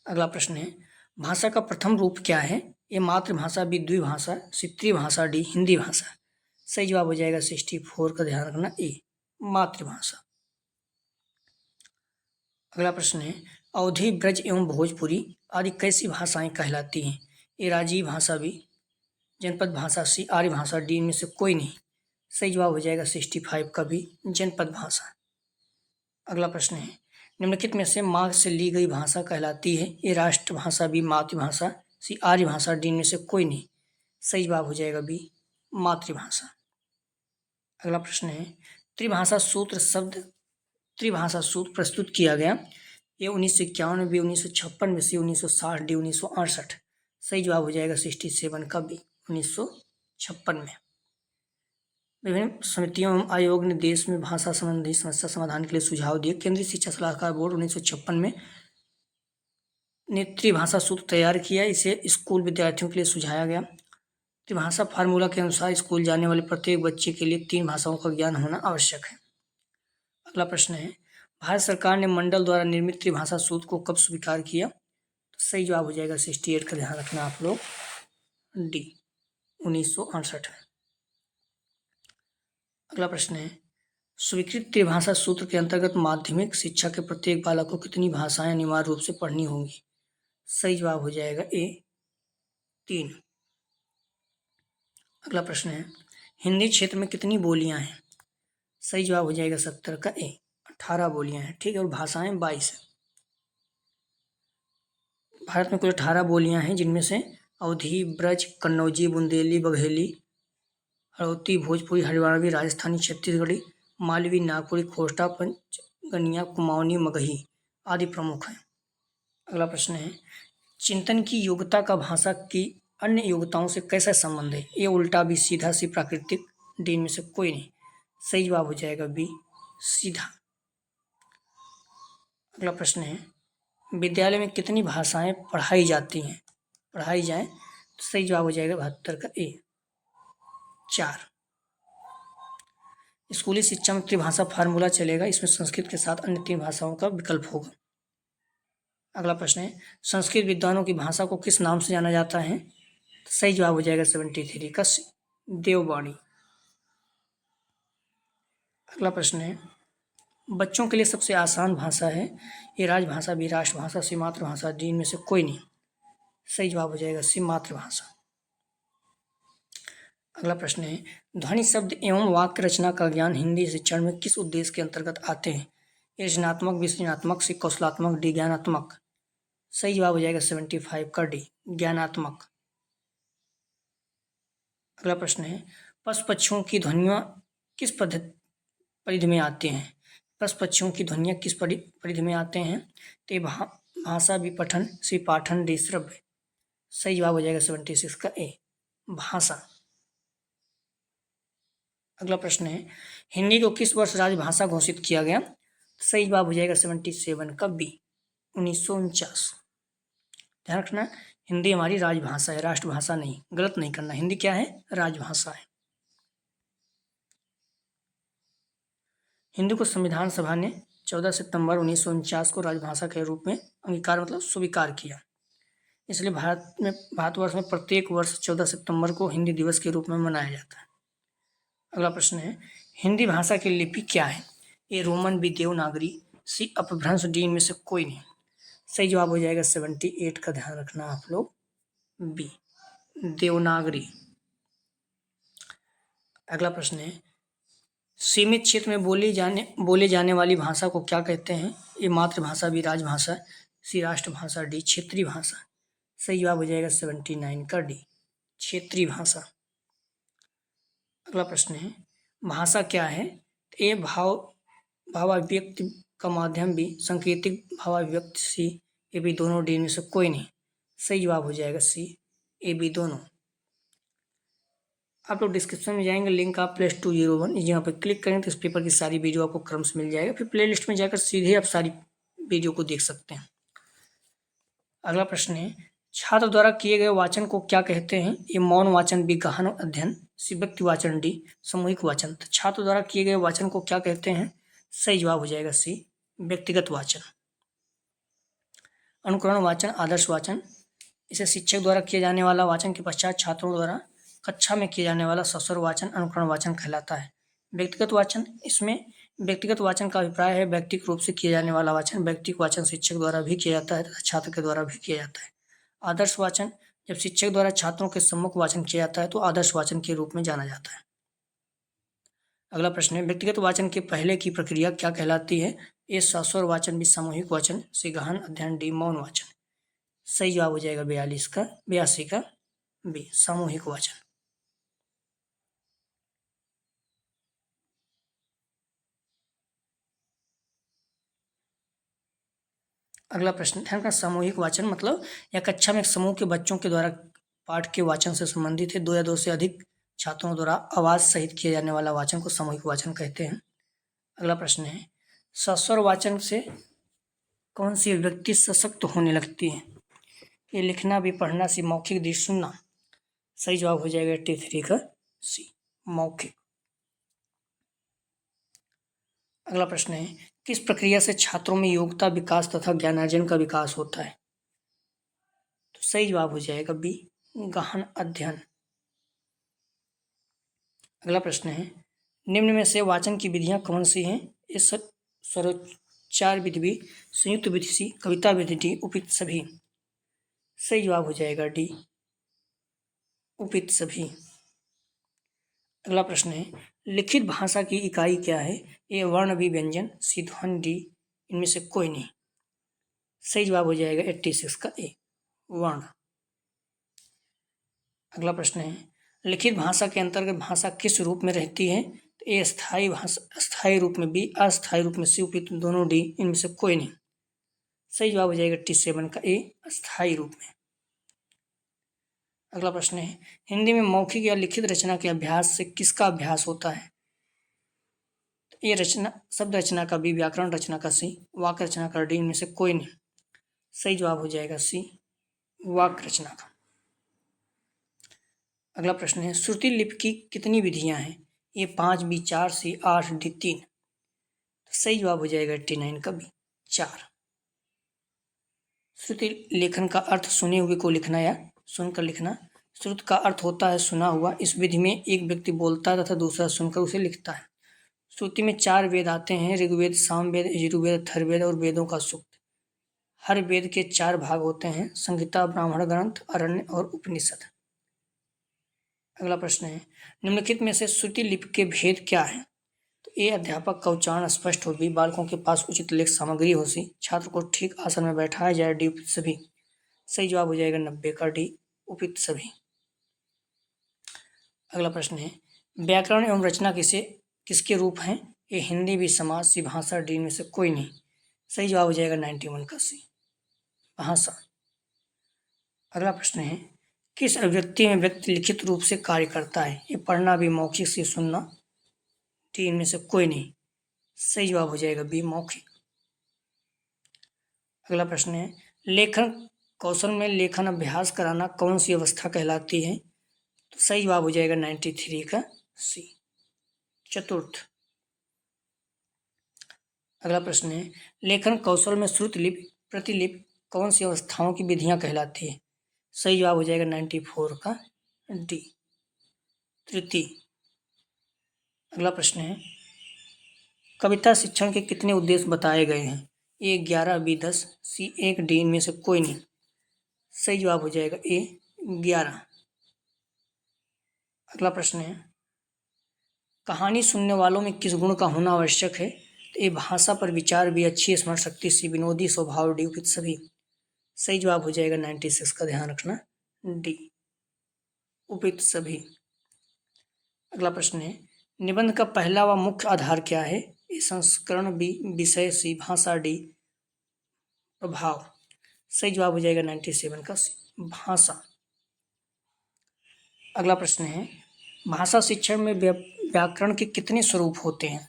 अगला प्रश्न है, भाषा का प्रथम रूप क्या है? ए मातृभाषा, बी द्विभाषा, सी त्रिभाषा, डी हिंदी भाषा। सही जवाब हो जाएगा 64 का, ध्यान रखना ए, मातृभाषा। अगला प्रश्न है, अवधी, ब्रज एवं भोजपुरी आदि कैसी भाषाएं कहलाती हैं? ए राजीव भाषा, बी जनपद भाषा, सी आर्य भाषा, डी में से कोई नहीं। सही जवाब हो जाएगा 65 का भी, जनपद भाषा। अगला प्रश्न है, निम्नलिखित में से माँ से ली गई भाषा कहलाती है? ए राष्ट्रभाषा, बी मातृभाषा, सी आर्य भाषा, डी में से कोई नहीं। सही जवाब हो जाएगा बी, मातृभाषा। अगला प्रश्न है, त्रिभाषा सूत्र शब्द त्रिभाषा सूत्र प्रस्तुत किया गया? ए 1951, बी 1956, सी 1960, डी 1968। सही जवाब हो जाएगा 67 का बी, 1956 में। विभिन्न समितियों एवं आयोग ने देश में भाषा संबंधी समस्या समाधान के लिए सुझाव दिए। केंद्रीय शिक्षा सलाहकार बोर्ड 1956 में ने त्रिभाषा सूत्र तैयार किया। इसे स्कूल विद्यार्थियों के लिए सुझाया गया। त्रिभाषा फार्मूला के अनुसार स्कूल जाने वाले प्रत्येक बच्चे के लिए 3 भाषाओं का ज्ञान होना आवश्यक है। अगला प्रश्न है, भारत सरकार ने मंडल द्वारा निर्मित त्रिभाषा सूत्र को कब स्वीकार किया? तो सही जवाब हो जाएगा 68 का, ध्यान रखना आप लोग, डी 1968। अगला प्रश्न है, स्वीकृत त्रिभाषा सूत्र के अंतर्गत माध्यमिक शिक्षा के प्रत्येक बालक को कितनी भाषाएं अनिवार्य रूप से पढ़नी होंगी? सही जवाब हो जाएगा ए, 3। अगला प्रश्न है, हिंदी क्षेत्र में कितनी बोलियां हैं? सही जवाब हो जाएगा 70 का ए, 18 बोलियां हैं। ठीक है, और भाषाएं 22 हैं। भारत में कुल 18 बोलियां हैं, जिनमें से अवधी, ब्रज, कन्नौजी, बुंदेली, बघेली, हड़ौती, भोजपुरी, हरियाणवी, राजस्थानी, छत्तीसगढ़ी, मालवी, नागपुरी, खोस्टा, पंचगनिया, कुमाऊनी, मगही आदि प्रमुख हैं। अगला प्रश्न है, चिंतन की योग्यता का भाषा की अन्य योग्यताओं से कैसा संबंध है? ए उल्टा, बी सीधा, सी प्राकृतिक, डी में से कोई नहीं। सही जवाब हो जाएगा बी, सीधा। अगला प्रश्न है, विद्यालय में कितनी भाषाएं पढ़ाई जाती हैं? पढ़ाई जाएं, तो सही जवाब हो जाएगा 72 का ए, 4। स्कूली शिक्षा में त्रिभाषा फार्मूला चलेगा। इसमें संस्कृत के साथ अन्य 3 भाषाओं का विकल्प होगा। अगला प्रश्न है, संस्कृत विद्वानों की भाषा को किस नाम से जाना जाता है? तो सही जवाब हो जाएगा 73 का सी, देववाणी। अगला प्रश्न है, बच्चों के लिए सबसे आसान भाषा है? ये राजभाषा, बी राष्ट्रभाषा, सी मातृभाषा, डी में से कोई नहीं। सही जवाब हो जाएगा सी, मातृभाषा। अगला प्रश्न है, ध्वनि शब्द एवं वाक्य रचना का ज्ञान हिंदी शिक्षण में किस उद्देश्य के अंतर्गत आते हैं? ए रचनात्मक, बी सृजनात्मक, सी कौशलात्मक, डी ज्ञानात्मक। सही जवाब हो जाएगा 75 का डी, ज्ञानात्मक। अगला प्रश्न है, पशु पक्षियों की ध्वनियाँ किस परिधि में आते हैं? पशु पक्षियों की ध्वनियाँ किस परिधि में आते हैं? तो भाषा, बी पठन, सी पाठन, डी श्रव्य। सही जवाब हो जाएगा 76 का ए, भाषा। अगला प्रश्न है, हिंदी को किस वर्ष राजभाषा घोषित किया गया? सही जवाब हो जाएगा 77 का बी, 1949। ध्यान रखना, हिंदी हमारी राजभाषा है, राष्ट्रभाषा नहीं। गलत नहीं करना, हिंदी क्या है? राजभाषा है। हिंदी को संविधान सभा ने 14 सितंबर 1949 को राजभाषा के रूप में अंगीकार मतलब स्वीकार किया। इसलिए भारतवर्ष में प्रत्येक वर्ष 14 सितंबर को हिंदी दिवस के रूप में मनाया जाता है। अगला प्रश्न है, हिंदी भाषा की लिपि क्या है? ए रोमन, बी देवनागरी, सी अपभ्रंश, डी में से कोई नहीं। सही जवाब हो जाएगा 78 का, ध्यान रखना आप लोग, बी देवनागरी। अगला प्रश्न है, सीमित क्षेत्र में बोले जाने वाली भाषा को क्या कहते हैं? ए मातृभाषा, बी राजभाषा, सी राष्ट्रभाषा, डी क्षेत्रीय भाषा। सही जवाब हो जाएगा 79 का डी, क्षेत्रीय भाषा। अगला प्रश्न है, भाषा क्या है? ए भावाभिव्यक्ति का माध्यम, बी सांकेतिक भावाभिव्यक्ति, सी ए बी दोनों, डी में से कोई नहीं। सही जवाब हो जाएगा सी ए बी दोनों। आप लोग डिस्क्रिप्शन में जाएंगे, लिंक आप +201 यहाँ पर क्लिक करें तो इस पेपर की सारी वीडियो आपको क्रम से मिल जाएगा। फिर प्लेलिस्ट में जाकर सीधे आप सारी वीडियो को देख सकते हैं। अगला प्रश्न है, छात्र द्वारा किए गए वाचन को क्या कहते हैं? ये मौन वाचन, बी गहन अध्ययन, सी व्यक्ति वाचन, डी सामूहिक वाचन। तो छात्र द्वारा किए गए वाचन को क्या कहते हैं? सही जवाब हो जाएगा सी व्यक्तिगत वाचन। अनुकरण वाचन, आदर्श वाचन, इसे शिक्षक द्वारा किए जाने वाला वाचन के पश्चात छात्रों द्वारा कक्षा में किए जाने वाला सस्वर वाचन अनुकरण वाचन कहलाता है। व्यक्तिगत वाचन, इसमें व्यक्तिगत वाचन का अभिप्राय है व्यक्तिगत रूप से किए जाने वाला वाचन। व्यक्तिगत वाचन शिक्षक द्वारा भी किया जाता है तथा छात्र के द्वारा भी किया जाता है। आदर्श वाचन, जब शिक्षक द्वारा छात्रों के सम्मुख वाचन किया जाता है तो आदर्श वाचन के रूप में जाना जाता है। अगला प्रश्न है, व्यक्तिगत वाचन के पहले की प्रक्रिया क्या कहलाती है? ए सस्वर वाचन, बी सामूहिक वाचन, सी गहन अध्ययन, डी मौन वाचन। सही जवाब हो जाएगा 82 का बी सामूहिक वाचन। अगला प्रश्न, ध्यान का सामूहिक वाचन मतलब या कक्षा में एक समूह के बच्चों के द्वारा पाठ के वाचन से संबंधित है। 2 या 2 से अधिक छात्रों द्वारा आवाज सहित किए जाने वाला वाचन को सामूहिक वाचन कहते हैं। अगला प्रश्न है, सस्वर वाचन से कौन सी व्यक्ति सशक्त होने लगती है? ये लिखना भी, पढ़ना, सी मौखिक, दी सुनना। सही जवाब हो जाएगा 83 का सी मौखिक। अगला प्रश्न है, किस प्रक्रिया से छात्रों में योग्यता विकास तथा ज्ञानार्जन का विकास होता है? तो सही जवाब हो जाएगा बी गहन अध्ययन। अगला प्रश्न है, निम्न में से वाचन की विधियां कौन सी हैं? इस स्वरोच्चार विधि, भी संयुक्त विधि, सी कविता विधि, डी उपयुक्त सभी। सही जवाब हो जाएगा डी उपयुक्त सभी। अगला प्रश्न है, लिखित भाषा की इकाई क्या है? ए वर्ण, बी व्यंजन, सी ध्वनि, डी इनमें से कोई नहीं। सही जवाब हो जाएगा 86 का ए वर्ण। अगला प्रश्न है, लिखित भाषा के अंतर्गत भाषा किस रूप में रहती है? तो ए स्थायी भाषा, स्थायी रूप में, बी अस्थायी रूप में, सी उपयुक्त दोनों, डी इनमें से कोई नहीं। सही जवाब हो जाएगा 87 का ए अस्थायी रूप में। अगला प्रश्न है, हिंदी में मौखिक या लिखित रचना के अभ्यास से किसका अभ्यास होता है? ये रचना, शब्द रचना का, बी व्याकरण रचना का, सी वाक्य रचना का, डी इनमें से कोई नहीं। सही जवाब हो जाएगा सी वाक्य रचना का। अगला प्रश्न है, श्रुति लिपि की कितनी विधियां हैं? ए 5, बी 4, सी 8, डी 3। सही जवाब हो जाएगा 89 का बी 4। श्रुति लेखन का अर्थ सुने हुए को लिखना या सुनकर लिखना। श्रुत का अर्थ होता है सुना हुआ। इस विधि में एक व्यक्ति बोलता है तथा दूसरा सुनकर उसे लिखता है। श्रुति में 4 वेद आते हैं, ऋग्वेद, सामवेद, यजुर्वेद, अथर्ववेद और वेदों का सूक्त। हर वेद के 4 भाग होते हैं, संहिता, ब्राह्मण ग्रंथ, अरण्य और उपनिषद। अगला प्रश्न है, निम्नलिखित में से श्रुति लिपि के भेद क्या है? तो ए अध्यापक का उच्चारण स्पष्ट हो, बी बालकों के पास उचित लेख सामग्री हो, सी छात्र को ठीक आसन में बैठाया जाए, डी उपयुक्त सभी। सही जवाब हो जाएगा 90 का डी उपयुक्त सभी। अगला प्रश्न है, व्याकरण एवं रचना किसके रूप हैं? ए हिंदी, बी समाज, सी भाषा, डी में से कोई नहीं। सही जवाब हो जाएगा 91 का सी भाषा। अगला प्रश्न है, किस अभिव्यक्ति में व्यक्ति लिखित रूप से कार्य करता है? ये पढ़ना, भी मौखिक, से सुनना, डी इनमें से कोई नहीं। सही जवाब हो जाएगा बी मौखिक। अगला प्रश्न है, लेखन कौशल में लेखन अभ्यास कराना कौन सी अवस्था कहलाती है? तो सही जवाब हो जाएगा 93 का सी चतुर्थ। अगला प्रश्न है, लेखन कौशल में श्रुति लिपि, प्रतिलिपि कौन सी अवस्थाओं की विधियां कहलाती है? सही जवाब हो जाएगा 94 का डी तृतीय। अगला प्रश्न है, कविता शिक्षण के कितने उद्देश्य बताए गए हैं? ए 11, बी 10, सी 1, डी इनमें से कोई नहीं। सही जवाब हो जाएगा ए 11। अगला प्रश्न है, कहानी सुनने वालों में किस गुण का होना आवश्यक है? तो ये भाषा पर विचार भी, अच्छी स्मरण शक्ति, सी विनोदी स्वभाव, डी उपयुक्त सभी। सही जवाब हो जाएगा 96 का, ध्यान रखना डी उपयुक्त सभी। अगला प्रश्न है, निबंध का पहला व मुख्य आधार क्या है? ए संस्करण, बी विषय, सी भाषा, डी प्रभाव। सही जवाब हो जाएगा 97 का सी भाषा। अगला प्रश्न है, भाषा शिक्षण में व्याकरण के कितने स्वरूप होते हैं?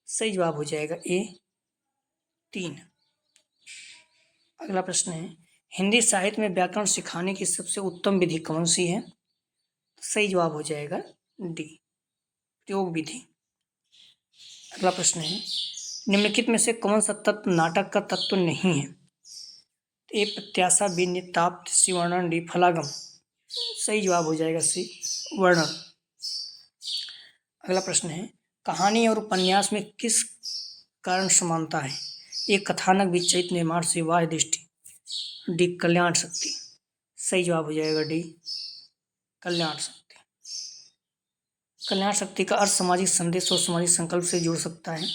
सही जवाब हो जाएगा ए 3। अगला प्रश्न है, हिंदी साहित्य में व्याकरण सिखाने की सबसे उत्तम विधि कौन सी है? सही जवाब हो जाएगा डी प्रयोग विधि। अगला प्रश्न है, निम्नलिखित में से कौन सा तत्व नाटक का तत्व नहीं है? ए प्रत्याशा, बी निताप्त, सी वर्णन, डी फलागम। सही जवाब हो जाएगा सी वर्णन। अगला प्रश्न है, कहानी और उपन्यास में किस कारण समानता है? ए कथानक, बी चरित्र निर्माण, सी बाह्य दृष्टि, डी कल्याण शक्ति। सही जवाब हो जाएगा डी कल्याण शक्ति। कल्याण शक्ति का अर्थ सामाजिक संदेश और सामाजिक संकल्प से जुड़ सकता है।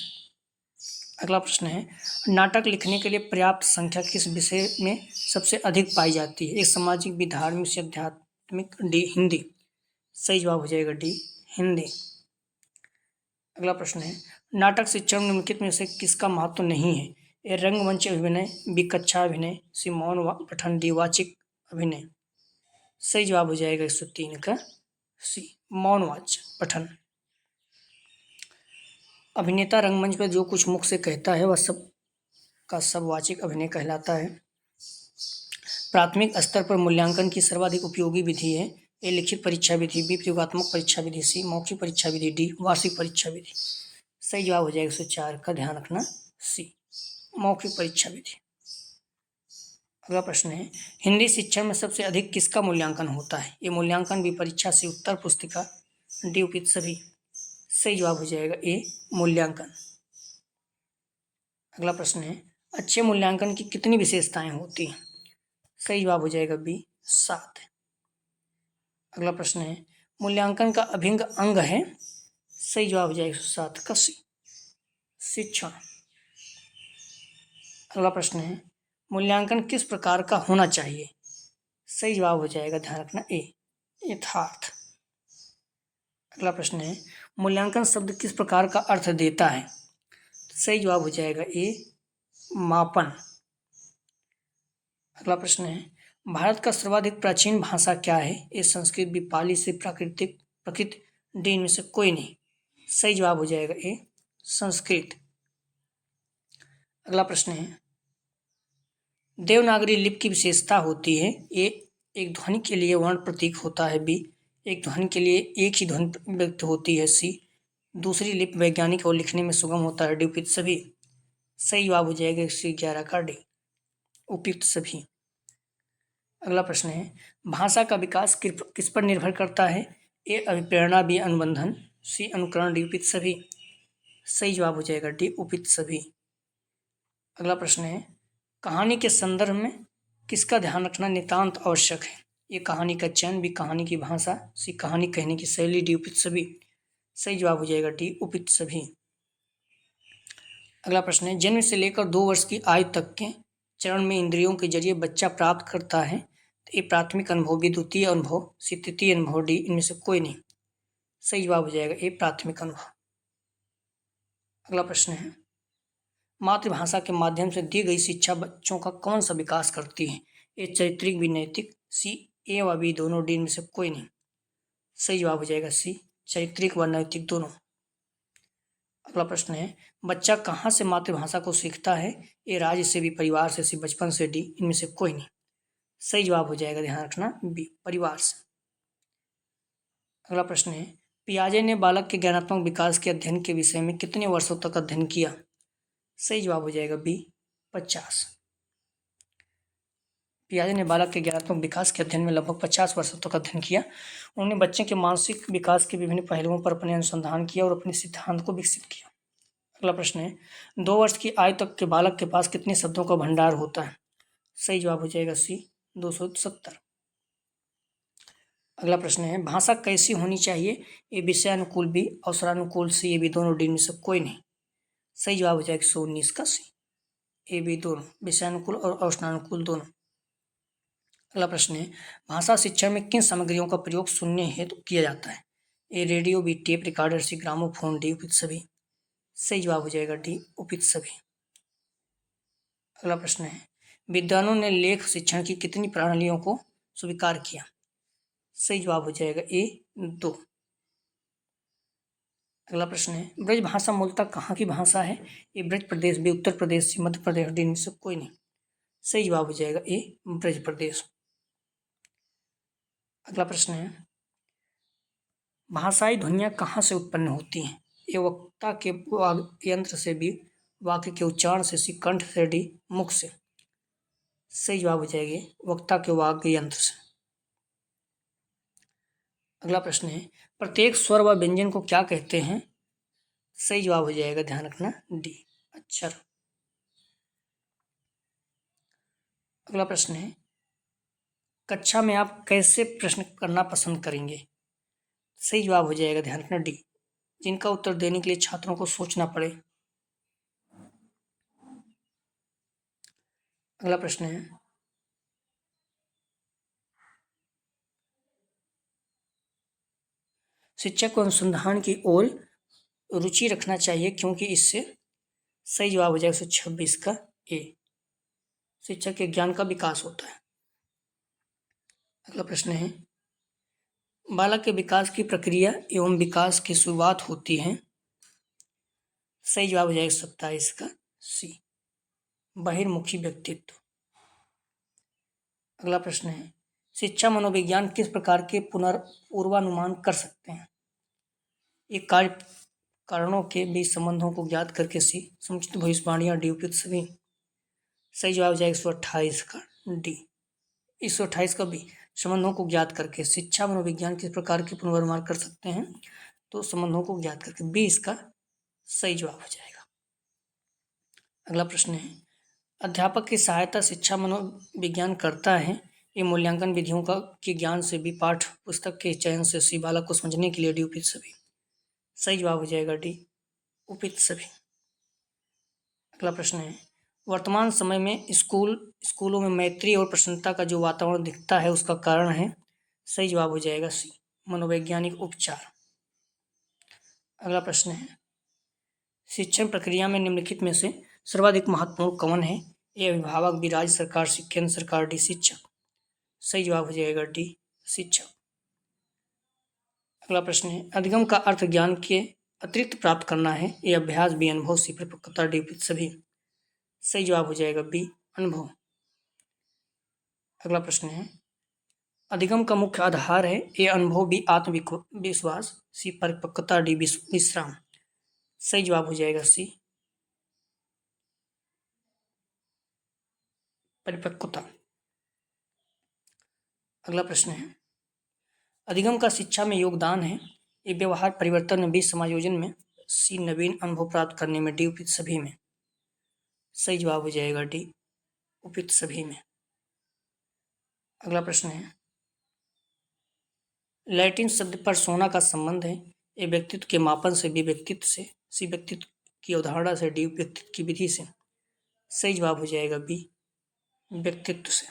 अगला प्रश्न है, नाटक लिखने के लिए पर्याप्त संख्या किस विषय में सबसे अधिक पाई जाती है? एक सामाजिक, बी धार्मिक, सी आध्यात्मिक, डी हिंदी। सही जवाब हो जाएगा डी हिंदी। अगला प्रश्न है, नाटक शिक्षण में निम्नलिखित में से किसका महत्व नहीं है? ए रंगमंच अभिनय, बी कक्षा अभिनय, सी मौन पठन, डी वाचिक अभिनय। सही जवाब हो जाएगा 103 का सी मौन वाच पठन। अभिनेता रंगमंच पर जो कुछ मुख से कहता है वह सब का सब वाचिक अभिनय कहलाता है। प्राथमिक स्तर पर मूल्यांकन की सर्वाधिक उपयोगी विधि है? ए लिखित परीक्षा विधि, बी प्रयोगात्मक परीक्षा विधि, सी मौखिक परीक्षा विधि, डी वार्षिक परीक्षा विधि। सही जवाब हो जाएगा 104 का, ध्यान रखना सी मौखिक परीक्षा विधि। अगला प्रश्न है, हिंदी शिक्षण में सबसे अधिक किसका मूल्यांकन होता है? ये मूल्यांकन, बी परीक्षा, सी उत्तर पुस्तिका, डी उपयुक्त सभी। सही जवाब हो जाएगा ए मूल्यांकन। अगला प्रश्न है, अच्छे मूल्यांकन की कितनी विशेषताएं होती हैं? सही जवाब हो जाएगा बी 7। अगला प्रश्न है, मूल्यांकन का अभिन्न अंग है? सही जवाब हो जाएगा 7 का सी शिक्षण। अगला प्रश्न है, मूल्यांकन किस प्रकार का होना चाहिए? सही जवाब हो जाएगा, ध्यान रखना ए यथार्थ। अगला प्रश्न है, मूल्यांकन शब्द किस प्रकार का अर्थ देता है? सही जवाब हो जाएगा ए मापन। अगला प्रश्न है, भारत का सर्वाधिक प्राचीन भाषा क्या है? ए संस्कृत, बी पाली, से प्रकृत, डी इनमें से कोई नहीं। सही जवाब हो जाएगा ए संस्कृत। अगला प्रश्न है, देवनागरी लिपि की विशेषता होती है? ए एक ध्वनि के लिए वर्ण प्रतीक होता है, बी एक ध्वनि के लिए एक ही ध्वनि व्यक्त होती है, सी दूसरी लिपि वैज्ञानिक और लिखने में सुगम होता है, डी उपयुक्त सभी। सही जवाब हो जाएगा 111 का डी उपयुक्त सभी। अगला प्रश्न है, भाषा का विकास किस पर निर्भर करता है? ए अभिप्रेरणा, बी अनुबंधन, सी अनुकरण, डी उपयुक्त सभी। सही जवाब हो जाएगा डी उपयुक्त सभी। अगला प्रश्न है, कहानी के संदर्भ में किसका ध्यान रखना नितांत आवश्यक है? ये कहानी का चयन, बी कहानी की भाषा, सी कहानी कहने की शैली, डी उपयुक्त सभी। सही जवाब हो जाएगा डी उपयुक्त सभी। अगला प्रश्न है, जन्म से लेकर 2 वर्ष की आयु तक के चरण में इंद्रियों के जरिए बच्चा प्राप्त करता है? तो ये प्राथमिक अनुभव, बी द्वितीय अनुभव, सी तृतीय अनुभव, डी इनमें से कोई नहीं। सही जवाब हो जाएगा ए प्राथमिक अनुभव। अगला प्रश्न है, मातृभाषा के माध्यम से दी गई शिक्षा बच्चों का कौन सा विकास करती है? ए चारित्रिक, बी नैतिक, सी ए व बी दोनों, डी इनमें से कोई नहीं। सही जवाब हो जाएगा सी चारित्रिक व नैतिक दोनों। अगला प्रश्न है, बच्चा कहाँ से मातृभाषा को सीखता है? ए राज्य से, बी परिवार से, सी बचपन से, डी इनमें से कोई नहीं। सही जवाब हो जाएगा, ध्यान रखना बी परिवार से। अगला प्रश्न है, पियाजे ने बालक के ज्ञानात्मक विकास के अध्ययन के विषय में कितने वर्षों तक अध्ययन किया? सही जवाब हो जाएगा बी 50। पियाजे ने बालक के ज्ञानात्मक विकास के अध्ययन में लगभग 50 वर्षों तक अध्ययन किया। उन्होंने बच्चे के मानसिक विकास के विभिन्न पहलुओं पर अपने अनुसंधान किया और अपने सिद्धांत को विकसित किया। अगला प्रश्न है, 2 वर्ष की आयु तक के बालक के पास कितने शब्दों का भंडार होता है? सही जवाब हो जाएगा सी 270। अगला प्रश्न है, भाषा कैसी होनी चाहिए? ए विषयानुकूल बी, अवसरानुकूल सी, ए बी दोनों, डी में से कोई नहीं। सही जवाब हो जाएगा 119 का सी, ए बी दोनों, विषयानुकूल और अवसरानुकूल दोनों। अगला प्रश्न है, भाषा शिक्षण में किन सामग्रियों का प्रयोग सुनने हेतु किया जाता है? ए रेडियो, बी टेप रिकॉर्डर, सी ग्रामोफोन, डी उपयुक्त सभी। सही जवाब हो जाएगा डी उपयुक्त सभी। अगला प्रश्न है, विद्वानों ने लेख शिक्षण की कितनी प्रणालियों को स्वीकार किया? सही जवाब हो जाएगा ए 2। अगला प्रश्न है, ब्रज भाषा मूलतः कहाँ की भाषा है? ए ब्रज प्रदेश, बी उत्तर प्रदेश, सी मध्य प्रदेश, डी में से कोई नहीं। सही जवाब हो जाएगा ए ब्रज प्रदेश। अगला प्रश्न है, भाषाई ध्वनियाँ कहाँ से उत्पन्न होती हैं? ए वक्ता के वाग यंत्र से, बी वाक्य के उच्चारण से, सी कंठ से, डी मुख से। सही जवाब हो जाएगी वक्ता के वाग्य यंत्र से। अगला प्रश्न है, प्रत्येक स्वर व व्यंजन को क्या कहते हैं? सही जवाब हो जाएगा, ध्यान रखना, डी अक्षर। अगला प्रश्न है, कक्षा में आप कैसे प्रश्न करना पसंद करेंगे? सही जवाब हो जाएगा, ध्यान रखना, डी जिनका उत्तर देने के लिए छात्रों को सोचना पड़े। अगला प्रश्न है, शिक्षक को अनुसंधान की ओर रुचि रखना चाहिए क्योंकि इससे। सही जवाब हो जाएगा 126 का ए, शिक्षक के ज्ञान का विकास होता है। अगला प्रश्न है, बालक के विकास की प्रक्रिया एवं विकास की शुरुआत होती है। सही जवाब हो जाएगा 27 का सी, बहिर्मुखी व्यक्तित्व। अगला प्रश्न है, शिक्षा मनोविज्ञान किस प्रकार के पूर्वानुमान कर सकते हैं? एक कार्य कारणों के बीच संबंधों को ज्ञात करके सी, समुचित भविष्यवाणियां, डी उपयुक्त सभी। सही जवाब हो जाएगा 128 का डी, 128 का बी, संबंधों को ज्ञात करके। शिक्षा मनोविज्ञान किस प्रकार के पूर्वानुमान कर सकते हैं? तो संबंधों को ज्ञात करके, बी इसका सही जवाब हो जाएगा। अगला प्रश्न है, अध्यापक की सहायता शिक्षा मनोविज्ञान करता है। ये मूल्यांकन विधियों का के ज्ञान से, भी पाठ पुस्तक के चयन से, सी बालक को समझने के लिए, डी उपयुक्त सभी। सही जवाब हो जाएगा डी उपयुक्त सभी। अगला प्रश्न है, वर्तमान समय में स्कूलों में मैत्री और प्रसन्नता का जो वातावरण दिखता है उसका कारण है। सही जवाब हो जाएगा सी, मनोवैज्ञानिक उपचार। अगला प्रश्न है, शिक्षण प्रक्रिया में निम्नलिखित में से सर्वाधिक महत्वपूर्ण कौन है? ए अभिभावक, बी राज्य सरकार, सी केंद्र सरकार, डी शिक्षक। सही जवाब हो जाएगा डी शिक्षक। अगला प्रश्न है, अधिगम का अर्थ ज्ञान के अतिरिक्त प्राप्त करना है। ए अभ्यास, बी अनुभव, सी परिपक्वता, डी सभी। सही जवाब हो जाएगा बी अनुभव। अगला प्रश्न है, अधिगम का मुख्य आधार है। ए अनुभव, बी आत्मविश्वास, सी परिपक्वता, डी विश्राम। सही जवाब हो जाएगा सी परिपक्वता। अगला प्रश्न है, अधिगम का शिक्षा में योगदान है। ए व्यवहार परिवर्तन में, बी समायोजन में, सी नवीन अनुभव प्राप्त करने में, डी उपयुक्त सभी में। सही जवाब हो जाएगा डी उपयुक्त सभी में। अगला प्रश्न है, लैटिन शब्द पर सोना का संबंध है। ए व्यक्तित्व के मापन से, बी व्यक्तित्व से, सी व्यक्तित्व की अवधारणा से, डी व्यक्तित्व की विधि से। सही जवाब हो जाएगा बी व्यक्तित्व से।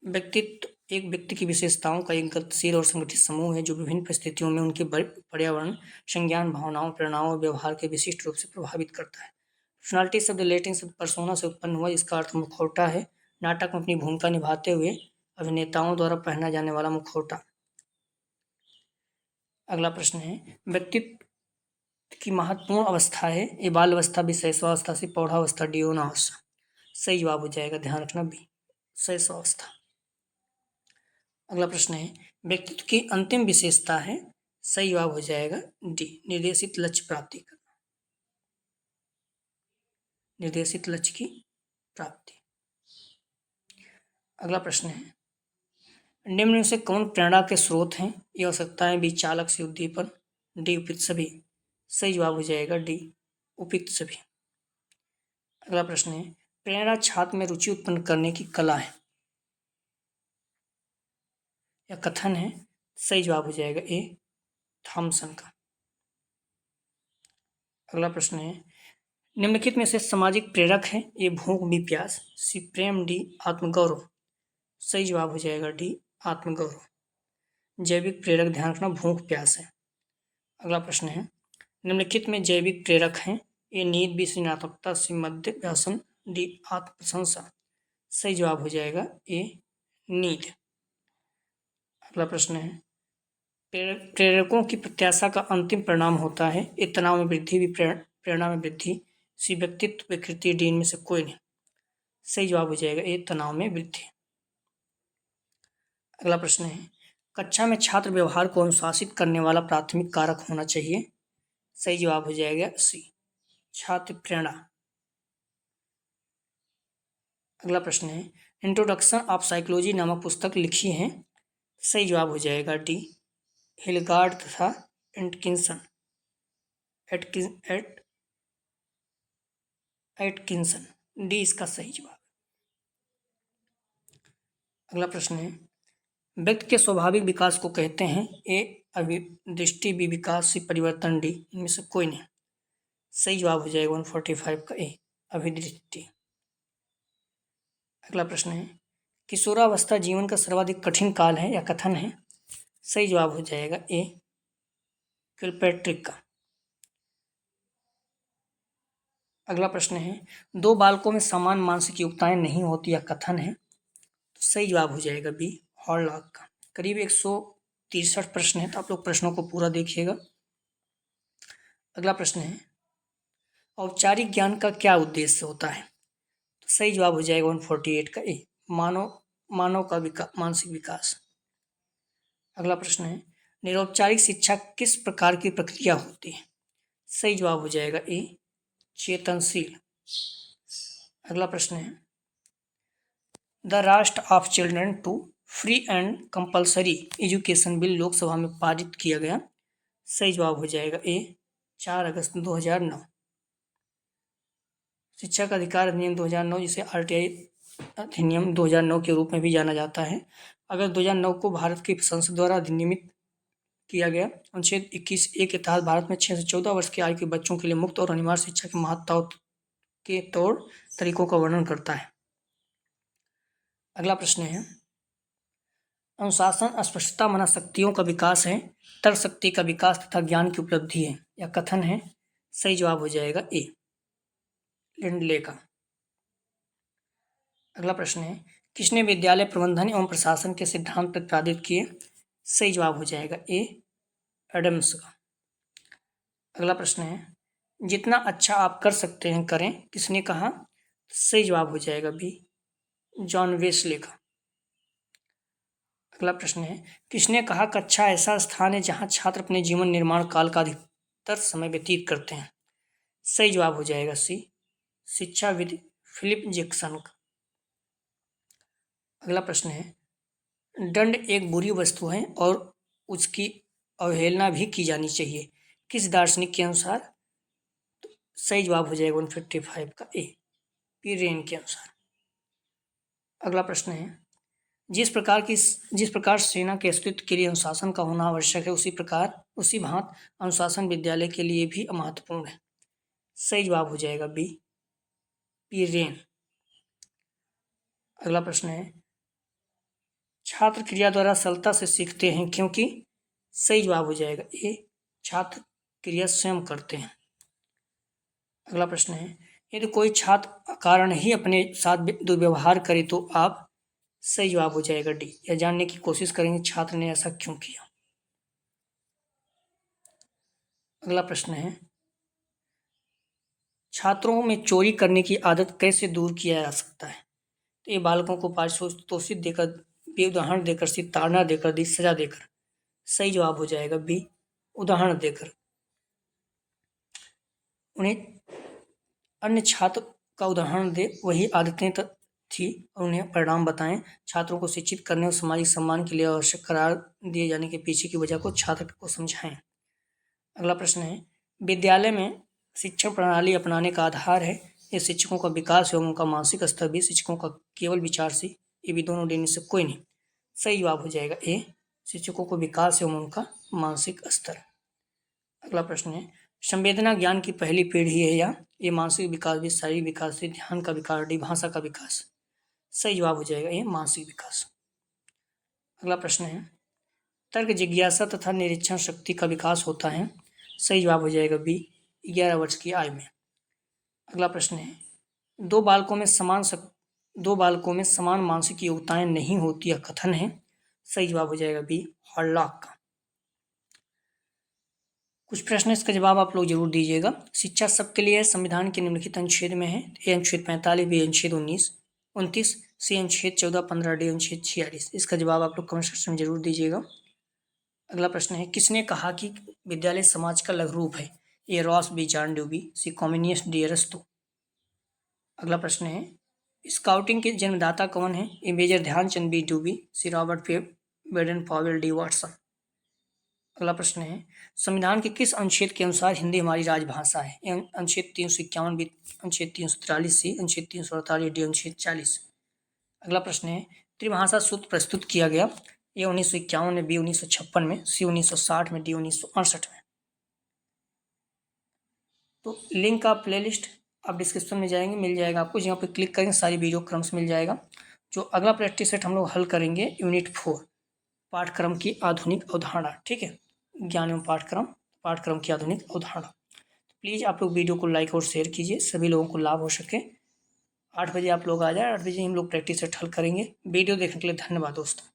व्यक्तित्व एक व्यक्ति की विशेषताओं का एक गतिशील और संगठित समूह है जो विभिन्न परिस्थितियों में उनके पर्यावरण, संज्ञान, भावनाओं, प्रेरणाओं और व्यवहार के विशिष्ट रूप से प्रभावित करता है। पर्सनालिटी शब्द लैटिन शब्द पर्सोना से उत्पन्न हुआ, इसका अर्थ मुखौटा है। नाटक में अपनी भूमिका निभाते हुए अभिनेताओं द्वारा पहना जाने वाला मुखौटा। अगला प्रश्न है, व्यक्तित्व की महत्वपूर्ण अवस्था है। ये बाल अवस्था, भी शैशवावस्था, से प्रौढ़ावस्था, डी यौनावस्था। सही जवाब हो जाएगा, ध्यान रखना, बी शैशवावस्था। अगला प्रश्न है, व्यक्तित्व की अंतिम विशेषता है। सही जवाब हो जाएगा डी निर्देशित लक्ष्य प्राप्ति करना, निर्देशित लक्ष्य की प्राप्ति। अगला प्रश्न है, निम्न में से कौन प्रेरणा के स्रोत हैं? ये हो सकता है बी चालक से उद्दीपन, डी उपयुक्त सभी। सही जवाब हो जाएगा डी उपयुक्त सभी। अगला प्रश्न है, प्रेरणा छात्र में रुचि उत्पन्न करने की कला है। या कथन है? सही जवाब हो जाएगा ए, थॉमसन का। अगला प्रश्न है, निम्नलिखित में से सामाजिक प्रेरक है? ए भूख बी प्यास, सी प्रेम, डी आत्मगौरव। सही जवाब हो जाएगा डी, आत्मगौरव। जैविक प्रेरक ध्यान रखना भूख प्यास है। अगला प्रश्न है, निम्नलिखित में जैविक प्रेरक हैं? ए नींद, बी सृजनात्मकता, सी मद्य व्यसन, डी आत्म प्रशंसा। सही जवाब हो जाएगा ए, नींद। अगला प्रश्न है, प्रेरकों की प्रत्याशा का अंतिम परिणाम होता है? ए तनाव में वृद्धि, बी प्रेरणा में वृद्धि, सी व्यक्तित्व विकृति, डी इनमें से कोई नहीं। सही जवाब हो जाएगा ए, तनाव में वृद्धि। अगला प्रश्न है, कक्षा में छात्र व्यवहार को अनुशासित करने वाला प्राथमिक कारक होना चाहिए? सही जवाब हो जाएगा सी, छात्र प्रेरणा। अगला प्रश्न है, इंट्रोडक्शन ऑफ साइकोलॉजी नामक पुस्तक लिखी है? सही जवाब हो जाएगा डी, हिलगार्ड तथा एटकिंसन। एटकिंसन, डी इसका सही जवाब। अगला प्रश्न है, व्यक्ति के स्वाभाविक विकास को कहते हैं? ए अभिदृष्टि, बी विकास, सी परिवर्तन, डी इनमें से कोई नहीं। सही जवाब हो जाएगा 145 का ए, अभिदृष्टि। अगला प्रश्न है, किशोरावस्था जीवन का सर्वाधिक कठिन काल है या कथन है? सही जवाब हो जाएगा ए, किलपैट्रिक का। अगला प्रश्न है, दो बालकों में समान मानसिक योग्यताएं नहीं होती या कथन है? तो सही जवाब हो जाएगा बी, हॉलॉक का। करीब 163 प्रश्न है, तो आप लोग प्रश्नों को पूरा देखिएगा। अगला प्रश्न है, औपचारिक ज्ञान का क्या उद्देश्य होता है? तो सही जवाब हो जाएगा 148 का ए, मानव का मानसिक विकास। अगला प्रश्न है, निरौपचारिक शिक्षा किस प्रकार की प्रक्रिया होती है? सही जवाब हो जाएगा ए, चेतनशील। अगला प्रश्न है, the right of children to free and compulsory education bill Lok Sabha में पारित किया गया। सही जवाब हो जाएगा ए, 4 अगस्त 2009। शिक्षा का अधिकार अधिनियम 2009, जिसे RTI अधिनियम 2009 के रूप में भी जाना जाता है, अगस्त 2009 को भारत की संसद द्वारा अधिनियमित किया गया। अनुच्छेद 21A के तहत भारत में 6 से 14 वर्ष की आयु के बच्चों के लिए मुफ्त और अनिवार्य शिक्षा की महत्ता के तौर तरीकों का वर्णन करता है। अगला प्रश्न है, अनुशासन अस्पष्टता मनशक्तियों का विकास है, तर्क शक्ति का विकास तथा ज्ञान की उपलब्धि है या कथन है? सही जवाब हो जाएगा ए, लिंडले का। अगला प्रश्न है, किसने विद्यालय प्रबंधन एवं प्रशासन के सिद्धांत प्रतिपादित किए? सही जवाब हो जाएगा ए, एडम्स का। अगला प्रश्न है, जितना अच्छा आप कर सकते हैं करें, किसने कहा? सही जवाब हो जाएगा बी, जॉन वेस्ले का। अगला प्रश्न है, किसने कहा कक्षा ऐसा स्थान है जहां छात्र अपने जीवन निर्माण काल का अधिकतर समय व्यतीत करते हैं? सही जवाब हो जाएगा सी, शिक्षाविद फिलिप जैक्सन का। अगला प्रश्न है, दंड एक बुरी वस्तु है और उसकी अवहेलना भी की जानी चाहिए, किस दार्शनिक के अनुसार? तो सही जवाब हो जाएगा 155 का ए, पीरेन के अनुसार। अगला प्रश्न है, जिस प्रकार सेना के अस्तित्व के लिए अनुशासन का होना आवश्यक है, उसी भांति अनुशासन विद्यालय के लिए भी महत्वपूर्ण है। सही जवाब हो जाएगा बी, पीरेन। अगला प्रश्न है, छात्र क्रिया द्वारा सरलता से सीखते हैं क्योंकि? सही जवाब हो जाएगा ए, छात्र क्रिया स्वयं करते हैं। अगला प्रश्न है, यदि कोई छात्र कारण ही अपने साथ दुर्व्यवहार करे तो आप? सही जवाब हो जाएगा डी, यह जानने की कोशिश करेंगे छात्र ने ऐसा क्यों किया। अगला प्रश्न है, छात्रों में चोरी करने की आदत कैसे दूर किया जा सकता है? तो ये बालकों को पारितोषिक देकर, उदाहरण देकर, ताड़ना देकर, सजा देकर। सही जवाब हो जाएगा बी, उदाहरण देकर। उन्हें अन्य छात्र का उदाहरण दे, वही आदतें थी और उन्हें परिणाम बताएं। छात्रों को शिक्षित करने और सामाजिक सम्मान के लिए आवश्यक करार दिए जाने के पीछे की वजह को छात्र को समझाएं। अगला प्रश्न है, विद्यालय में शिक्षण प्रणाली अपनाने का आधार है? ये शिक्षकों का विकास एवं उनका मानसिक स्तर भी, शिक्षकों का केवल विचार से, ये भी दोनों देने से कोई नहीं। सही जवाब हो जाएगा ए, शिक्षकों को विकास एवं उनका मानसिक स्तर। अगला प्रश्न है, संवेदना ज्ञान की पहली पीढ़ी है या ये मानसिक विकास भी, शारीरिक विकास से, ध्यान का विकास, भाषा का विकास। सही जवाब हो जाएगा ये मानसिक विकास। अगला प्रश्न है, तर्क जिज्ञासा तथा निरीक्षण शक्ति का विकास होता है। सही जवाब हो जाएगा बी, 11 वर्ष की आयु में। अगला प्रश्न है, दो बालकों में समान मानसिक योग्यताएं नहीं होती, यह कथन है। सही जवाब हो जाएगा बी, हॉलॉक का। कुछ प्रश्न इसका जवाब आप लोग जरूर दीजिएगा। शिक्षा सबके लिए संविधान के निम्नलिखित अनुच्छेद में है। ए अनुच्छेद 45, बी अनुच्छेद 29, सी अनुच्छेद 14, 15, डी अनुच्छेद 46। इसका जवाब आप लोग कमेंट सेक्शन में जरूर दीजिएगा। अगला प्रश्न है, किसने कहा कि विद्यालय समाज का लघु रूप है। A Ross, B John Dewey, C Comenius, D अरस्तु। अगला प्रश्न है, स्काउटिंग के जन्मदाता कौन है। A major Dhyan Chand, B Dewey, C Robert Baden Powell, D Watson. अगला प्रश्न है, संविधान के किस अनुच्छेद के अनुसार हिंदी हमारी राजभाषा है। ए अनुच्छेद 351, बी अनुच्छेद 343, सी अनुच्छेद 348, डी अनुच्छेद 40। अगला प्रश्न है, त्रिभाषा सूत्र प्रस्तुत किया गया। ए 1951 में, बी 1956 में, सी 1960 में, डी 1968 में। तो लिंक का प्लेलिस्ट आप डिस्क्रिप्शन में जाएंगे, मिल जाएगा आपको, जहाँ पे क्लिक करेंगे सारी वीडियो क्रम से मिल जाएगा। जो अगला प्रैक्टिस सेट हम लोग हल करेंगे यूनिट 4 पाठ्यक्रम की आधुनिक अवधारणा। ठीक है, ज्ञान एवं पाठ्यक्रम की आधुनिक अवधारणा। तो प्लीज़ आप लोग वीडियो को लाइक और शेयर कीजिए, सभी लोगों को लाभ हो सके। 8 बजे आप लोग आ जाए, 8 बजे हम लोग प्रैक्टिस सेट हल करेंगे। वीडियो देखने के लिए धन्यवाद दोस्तों।